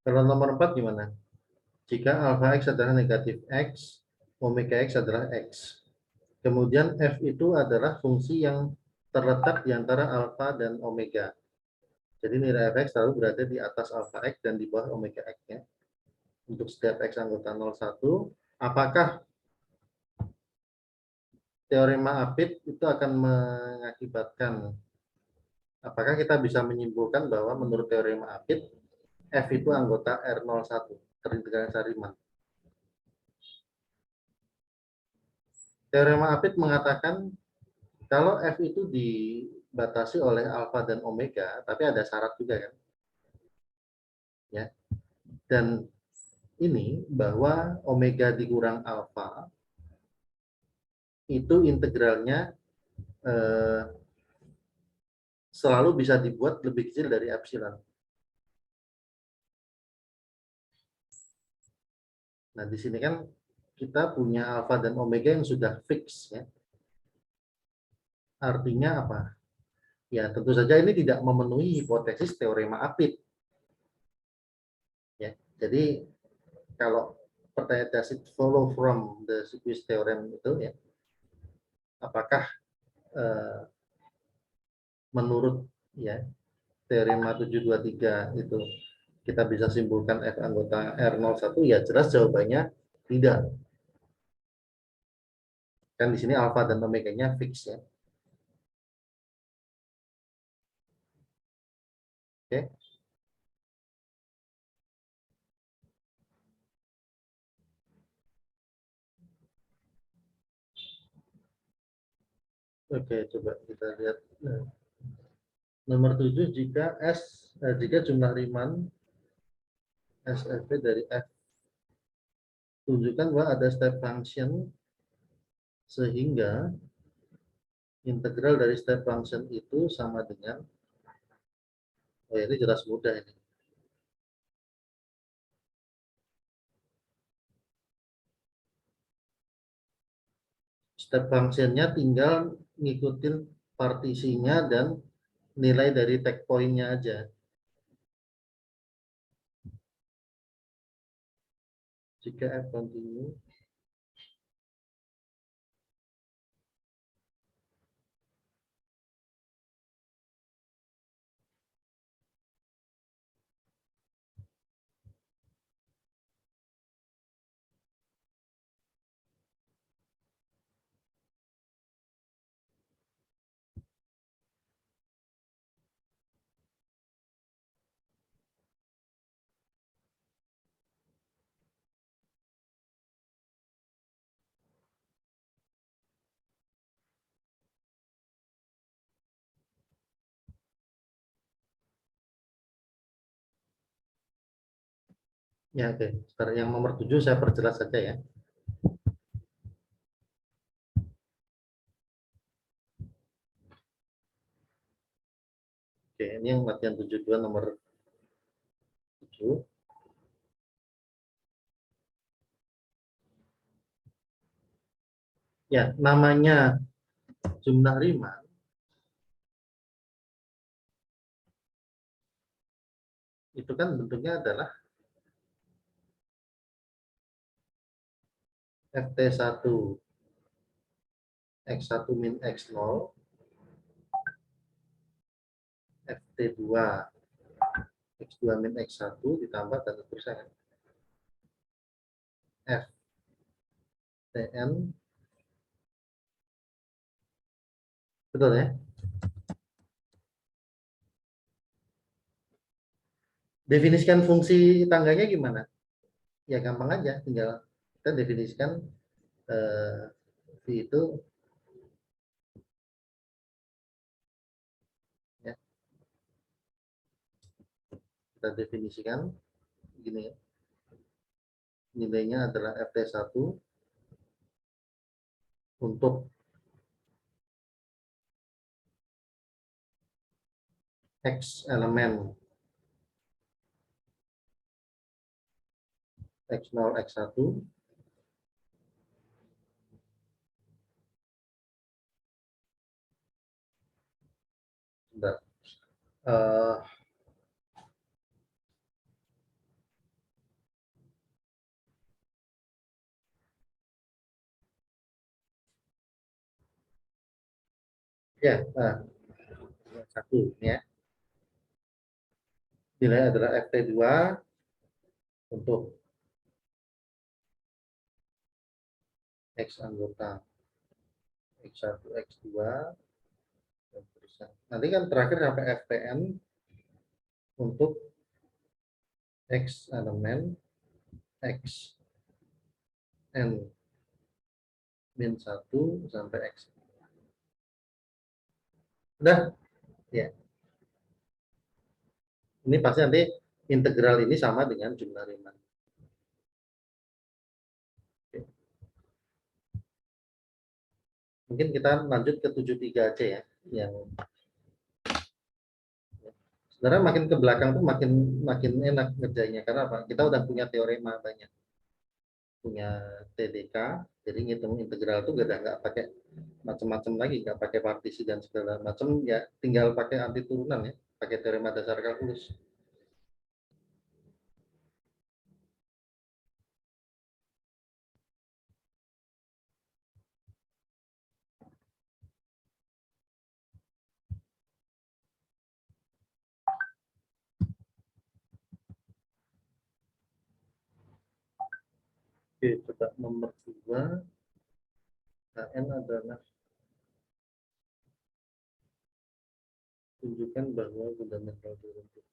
Kalau nomor 4 gimana? Jika alpha x adalah negatif x, omega x adalah x. Kemudian f itu adalah fungsi yang terletak di antara alpha dan omega. Jadi nilai f(x) selalu berada di atas alpha x dan di bawah omega x ya. Untuk setiap x anggota 01, apakah teorema Apit itu akan mengakibatkan, apakah kita bisa menyimpulkan bahwa menurut teorema Apit f itu anggota R01 terintegrasi Riemann. Teorema Apit mengatakan kalau f itu dibatasi oleh alfa dan omega, tapi ada syarat juga kan, ya. Dan ini bahwa omega dikurang alfa itu integralnya selalu bisa dibuat lebih kecil dari epsilon. Nah, di sini kan kita punya alfa dan omega yang sudah fix ya. Artinya apa? Ya, tentu saja ini tidak memenuhi hipotesis teorema Apit. Ya, jadi kalau pertanyaan does it follow from the Squeeze theorem itu ya, apakah menurut ya teorema 723 itu kita bisa simpulkan F anggota R01, ya jelas jawabannya tidak. Kan di sini alfa dan omega-nya fix ya. Oke. Oke, coba kita lihat. Nomor 7, jika jumlah Riemann SFP dari F, tunjukkan bahwa ada step function sehingga integral dari step function itu sama dengan, oh ini jelas mudah ini. Step function-nya tinggal ngikutin partisinya dan nilai dari tag point-nya aja. Jika F continue, ya oke. Sekarang yang nomor 7 saya perjelas saja ya. Oke, ini yang latihan 72 nomor 7. Ya, namanya jumlah Riemann itu kan bentuknya adalah ft1 x1 min x0, ft2 x2 min x1 ditambah dan seterusnya. ftn, betul ya? Definisikan fungsi tangganya gimana? Ya gampang aja, tinggal kita definisikan V itu ya, kita definisikan gini ya. Nilainya adalah ft1 untuk x elemen x0 x1 Bentar. Uh, ya, satu ya. Nilai adalah ft2 untuk x anggota x1 x2 dan seterusnya. Nanti kan terakhir sampai ftn untuk x elemen x n min 1 sampai x. Udah ya. Ini pasti nanti integral ini sama dengan jumlah Riemann. Oke. Mungkin kita lanjut ke 73 aja ya, yang sebenarnya makin ke belakang tuh makin makin enak ngerjainnya, karena apa? Kita udah punya teorema banyak, punya TDK, jadi ngitung integral tuh nggak pakai macam-macam lagi, nggak pakai partisi dan segala macam, ya tinggal pakai anti turunan ya, pakai teorema dasar kalkulus. Oke, coba nomor 2. KN adalah tunjukkan bahwa fundamental teori.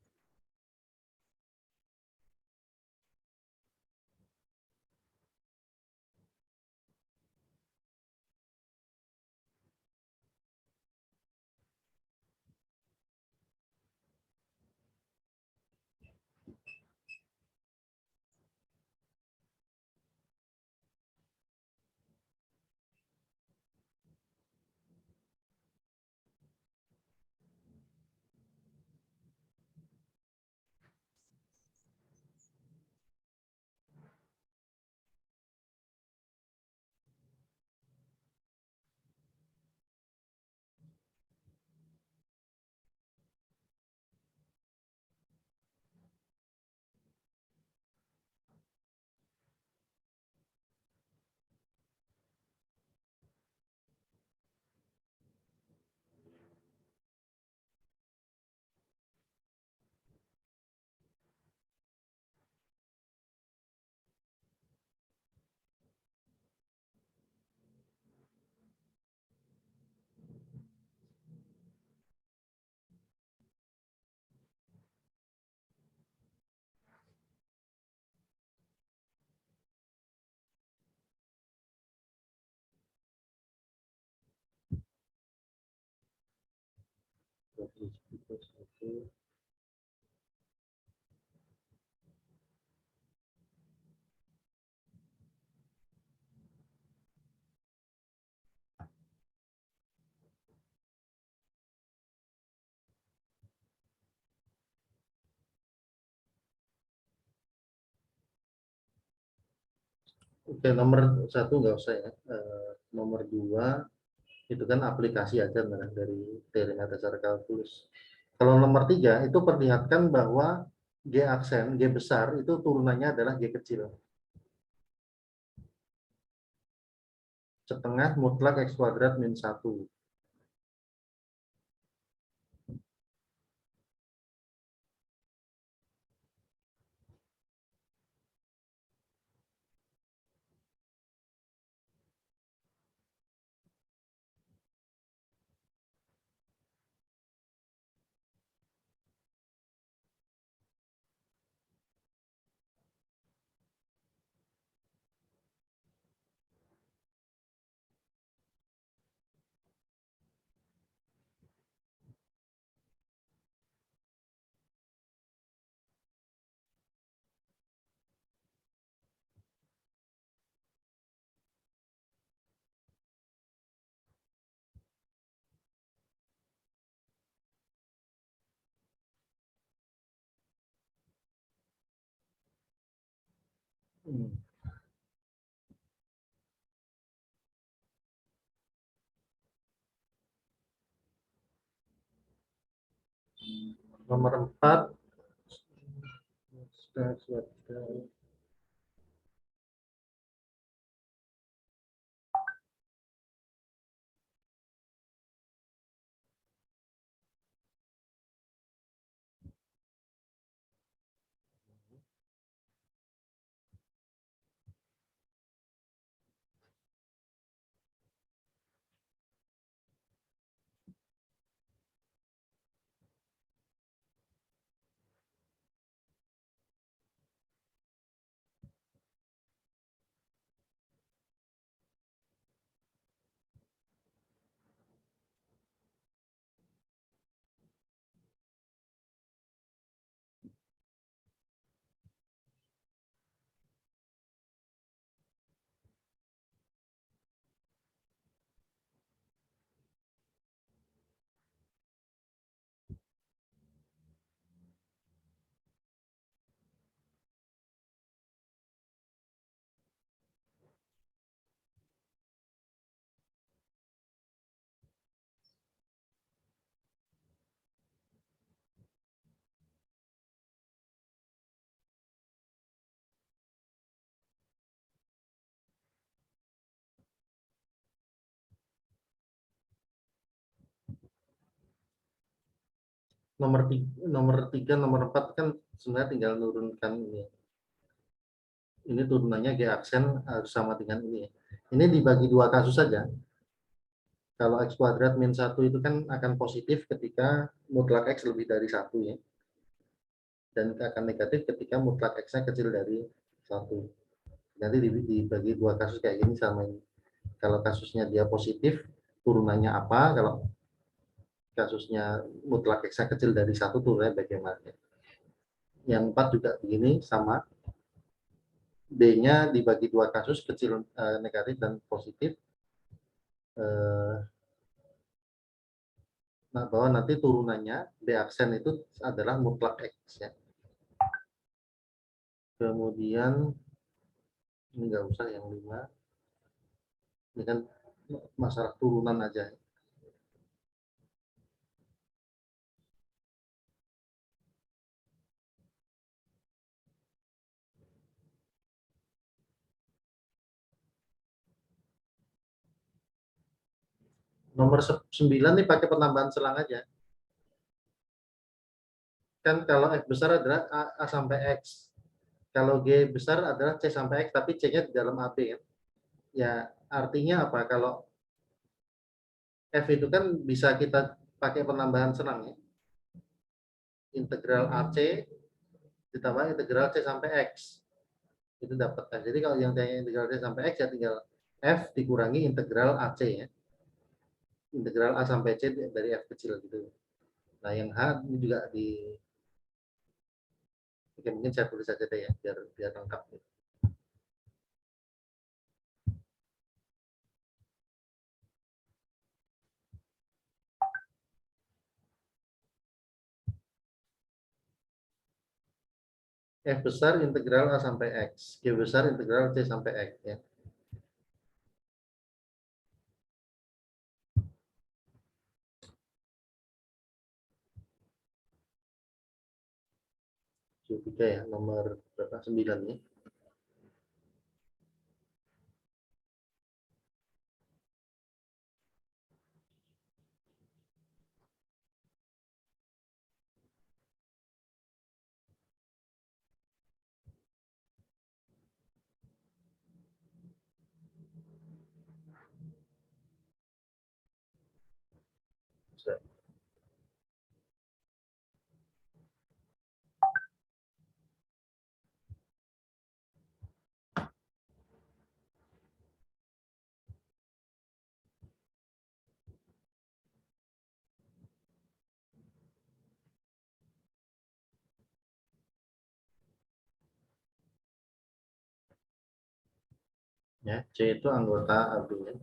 Oke, nomor 1 nggak usah ya. Nomor 2 itu kan aplikasi aja nah, dari teorema dasar kalkulus. Kalau nomor 3 itu perlihatkan bahwa G aksen, G besar itu turunannya adalah G kecil. Setengah mutlak X kuadrat min 1. Nomor 4 nomor 3, nomor 4 kan sebenarnya tinggal nurunkan ini. Ini turunannya G aksen harus sama dengan ini. Ini dibagi dua kasus saja. Kalau X kuadrat min 1 itu kan akan positif ketika mutlak X lebih dari 1 ya. Dan akan negatif ketika mutlak X-nya kecil dari 1. Nanti dibagi dua kasus kayak gini sama ini. Kalau kasusnya dia positif, turunannya apa? Kalau kasusnya mutlak X-nya kecil dari 1, turunannya bagaimana? Yang 4 juga begini, sama. B-nya dibagi dua kasus, kecil negatif dan positif. Nah, bahwa nanti turunannya B aksen itu adalah mutlak X ya. Kemudian ini nggak usah yang 5. Ini kan masalah turunan aja. Nomor 9 nih pakai penambahan selang aja. Kan kalau X besar adalah A sampai X. Kalau G besar adalah C sampai X, tapi C-nya di dalam AB kan. Ya, artinya apa? Kalau F itu kan bisa kita pakai penambahan selang ya. Integral AC ditambah integral C sampai X. Itu dapat F. Jadi kalau yang tanya integral C sampai X ya tinggal F dikurangi integral AC ya. Integral A sampai C dari F kecil gitu. Nah, yang H ini juga di oke, mungkin saya tulis saja deh ya biar lengkap. F besar integral A sampai X, G besar integral C sampai X ya. Tiga ya, nomor berapa? 9 ya. Ya, C itu anggota AB ya.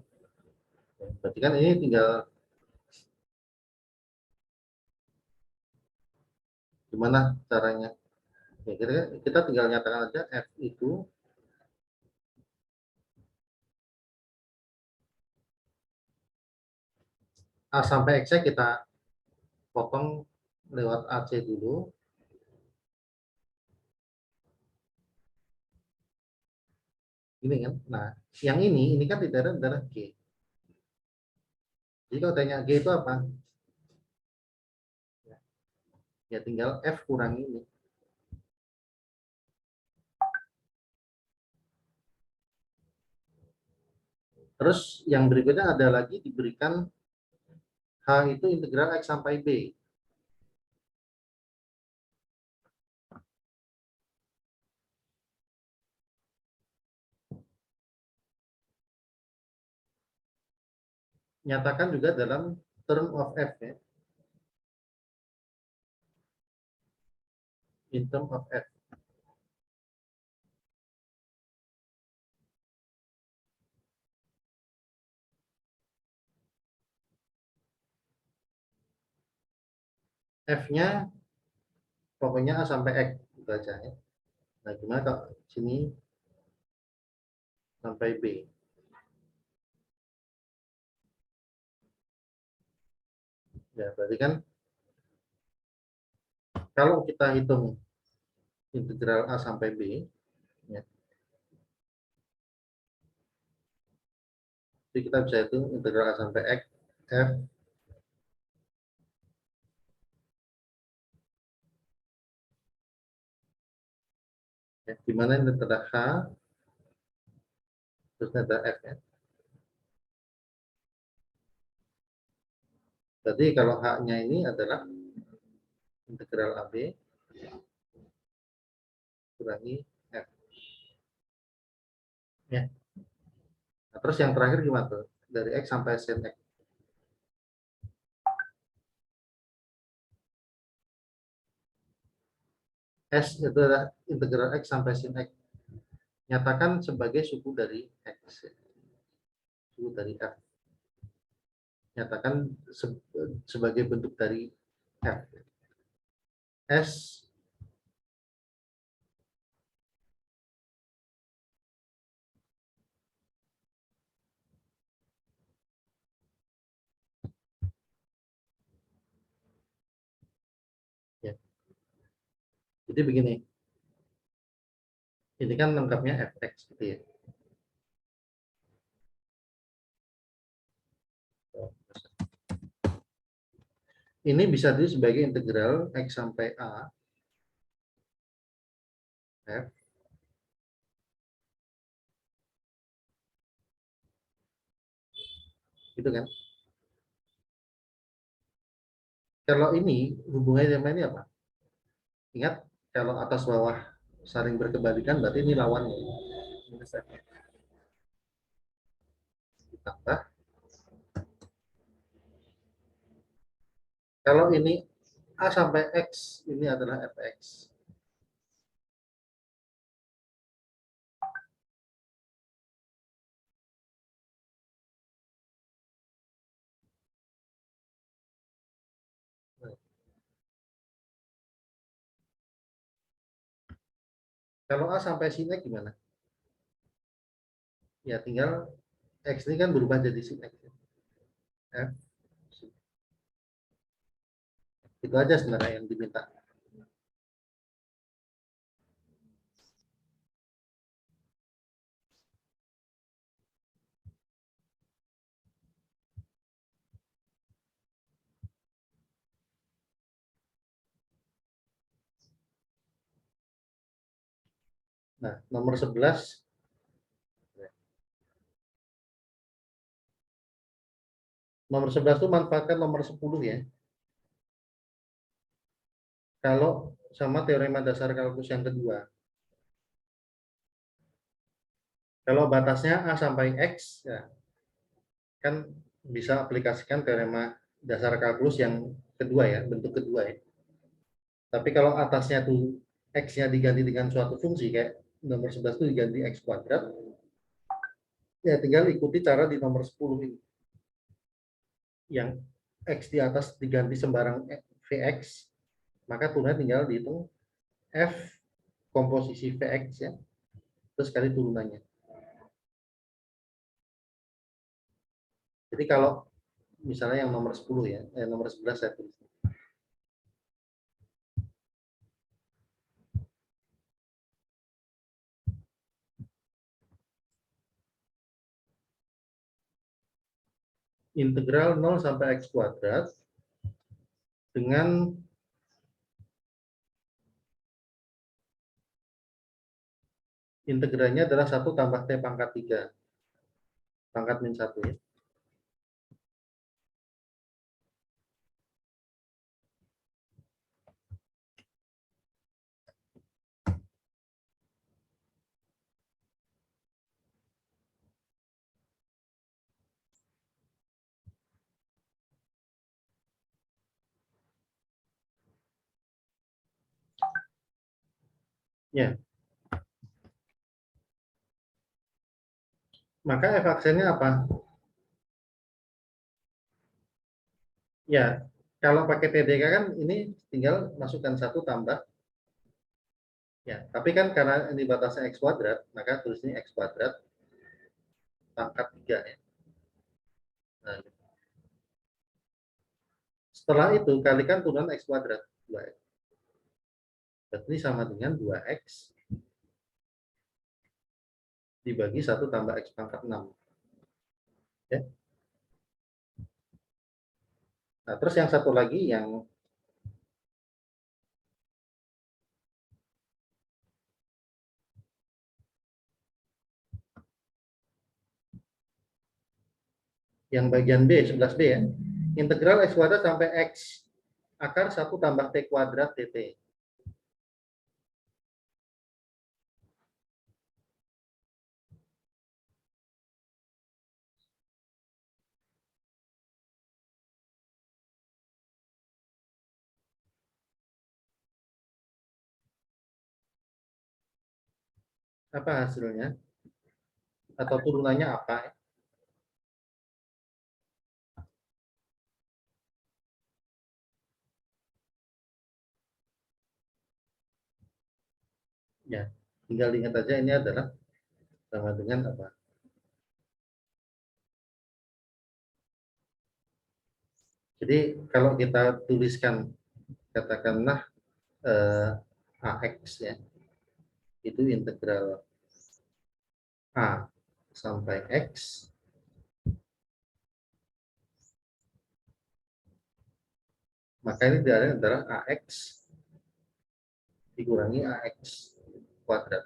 Berarti kan ini tinggal gimana caranya? Ya, kita tinggal nyatakan aja F itu A sampai X-nya kita potong lewat AC dulu. Ini kan. Nah, yang ini kan di daerah G. Jadi kalau tanya G itu apa? Ya tinggal F kurang ini. Terus yang berikutnya ada lagi diberikan H itu integral X sampai B. Nyatakan juga dalam term of F ya. In term of F. F-nya pokoknya A sampai X itu aja ya. Nah, gimana kalau sini sampai B? Ya, berarti kan kalau kita hitung integral A sampai B, ya, jadi kita bisa hitung integral A sampai X, F, Ya, di mana ini ada H, terus ada F ya. Berarti kalau H-nya ini adalah integral AB kurangi F. Ya. Nah, terus yang terakhir gimana tuh? Dari X sampai sin X. S itu adalah integral X sampai sin X. Nyatakan sebagai suku dari X. Suku dari F. Nyatakan sebagai bentuk dari F. S ya. Jadi begini. Ini kan lengkapnya fx gitu ya. Ini bisa ditulis sebagai integral x sampai a f gitu kan. Kalau ini hubungannya sama ini apa? Ingat kalau atas bawah saling berkebalikan berarti ini lawannya. Minus f ditambah. Kalau ini a sampai x ini adalah fx. Kalau a sampai sin x gimana? Ya tinggal x ini kan berubah jadi sin x. F. Itu aja sebenarnya yang diminta. Nah, nomor 11 itu manfaatkan nomor 10 ya. Kalau sama teorema dasar kalkulus yang kedua. Kalau batasnya A sampai X, ya, kan bisa aplikasikan teorema dasar kalkulus yang kedua ya, bentuk kedua ya. Tapi kalau atasnya tuh X-nya diganti dengan suatu fungsi, kayak nomor 11 itu diganti X kuadrat, ya tinggal ikuti cara di nomor 10 ini. Yang X di atas diganti sembarang Vx, maka turunnya tinggal dihitung F komposisi Vx ya, terus kali turunannya. Jadi kalau misalnya yang nomor 10 ya, nomor 11 saya tulis. Integral 0 sampai X kuadrat dengan integralnya adalah 1 tambah T pangkat 3. Pangkat min 1 ya. Ya. Maka F aksennya apa? Ya, kalau pakai TDK kan ini tinggal masukkan 1 tambah. Ya, tapi kan karena ini batasnya X kuadrat, maka tulis ini X kuadrat pangkat 3 ya. Nah, setelah itu kalikan turunan X kuadrat. 2X. Berarti sama dengan 2X dibagi 1 tambah X pangkat 6. Ya. Nah, terus yang satu lagi yang Yang bagian B, 11B ya. Integral X kuadrat sampai X akar 1 tambah T kuadrat dt. Apa hasilnya? Atau turunannya apa? Ya, tinggal ingat aja ini adalah sama dengan apa? Jadi kalau kita tuliskan katakanlah AX ya, itu integral A sampai X maka ini adalah AX dikurangi AX kuadrat.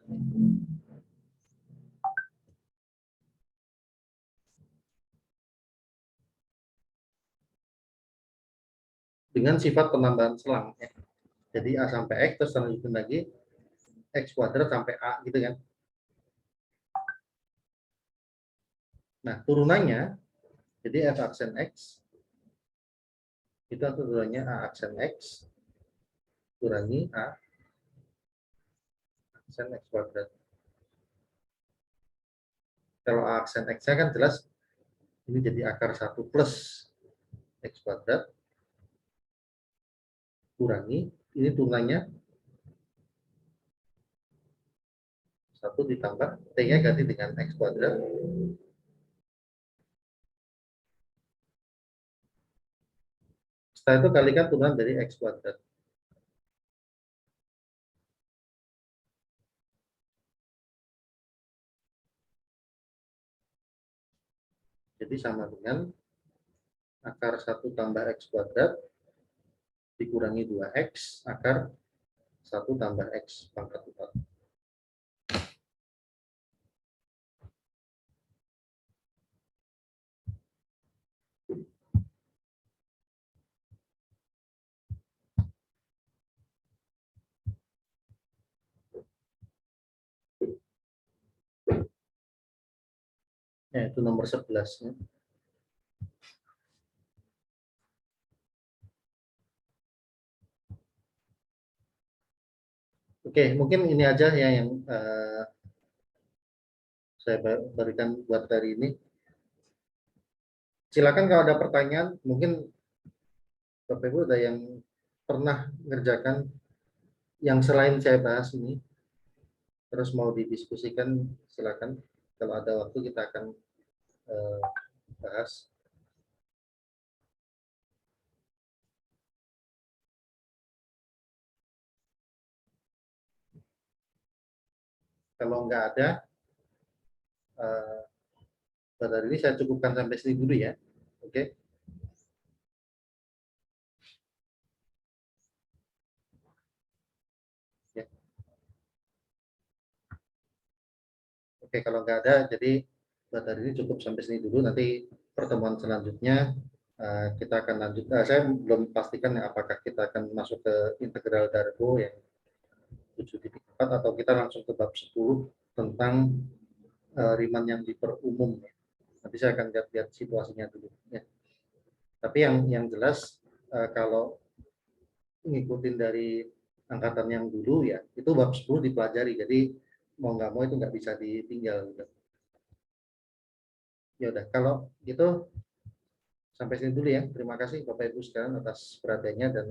Dengan sifat penambahan selang. Ya. Jadi A sampai X, terus lanjutin lagi X kuadrat sampai A, gitu kan. Nah, turunannya, jadi F aksen X, itu turunannya A aksen X, kurangi A aksen X kuadrat. Kalau A aksen X-nya kan jelas, ini jadi akar 1 plus X kuadrat, kurangi, ini turunannya 1 ditambah, T-nya ganti dengan X kuadrat, setelah itu kalikan turunan dari X kuadrat. Jadi sama dengan akar 1 tambah X kuadrat dikurangi 2X akar 1 tambah X pangkat 4. Ya, itu nomor 11. Ya. Oke, mungkin ini aja ya yang saya berikan buat hari ini. Silakan kalau ada pertanyaan, mungkin Bapak Ibu ada yang pernah mengerjakan yang selain saya bahas ini, terus mau didiskusikan, silakan. Kalau ada waktu kita akan bahas. Kalau nggak ada, pada hari ini saya cukupkan sampai sini dulu ya. Oke. Ya. Oke, kalau nggak ada, jadi pada hari ini cukup sampai sini dulu. Nanti pertemuan selanjutnya kita akan lanjut. Saya belum pastikan ya, apakah kita akan masuk ke integral Darboux yang 7.4 atau kita langsung ke bab 10 tentang Riemann yang diperumum. Nanti saya akan lihat situasinya dulu. Ya. Tapi yang jelas kalau ngikutin dari angkatan yang dulu ya, itu bab 10 dipelajari. Jadi mau nggak mau itu nggak bisa ditinggal. Gitu. Ya udah, kalau gitu sampai sini dulu ya. Terima kasih Bapak Ibu sekalian atas perhatiannya dan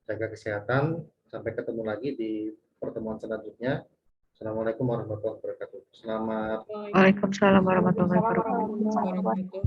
jaga kesehatan. Sampai ketemu lagi di pertemuan selanjutnya. Assalamualaikum warahmatullahi wabarakatuh. Selamat. Waalaikumsalam warahmatullahi wabarakatuh. Waalaikumsalam warahmatullahi wabarakatuh.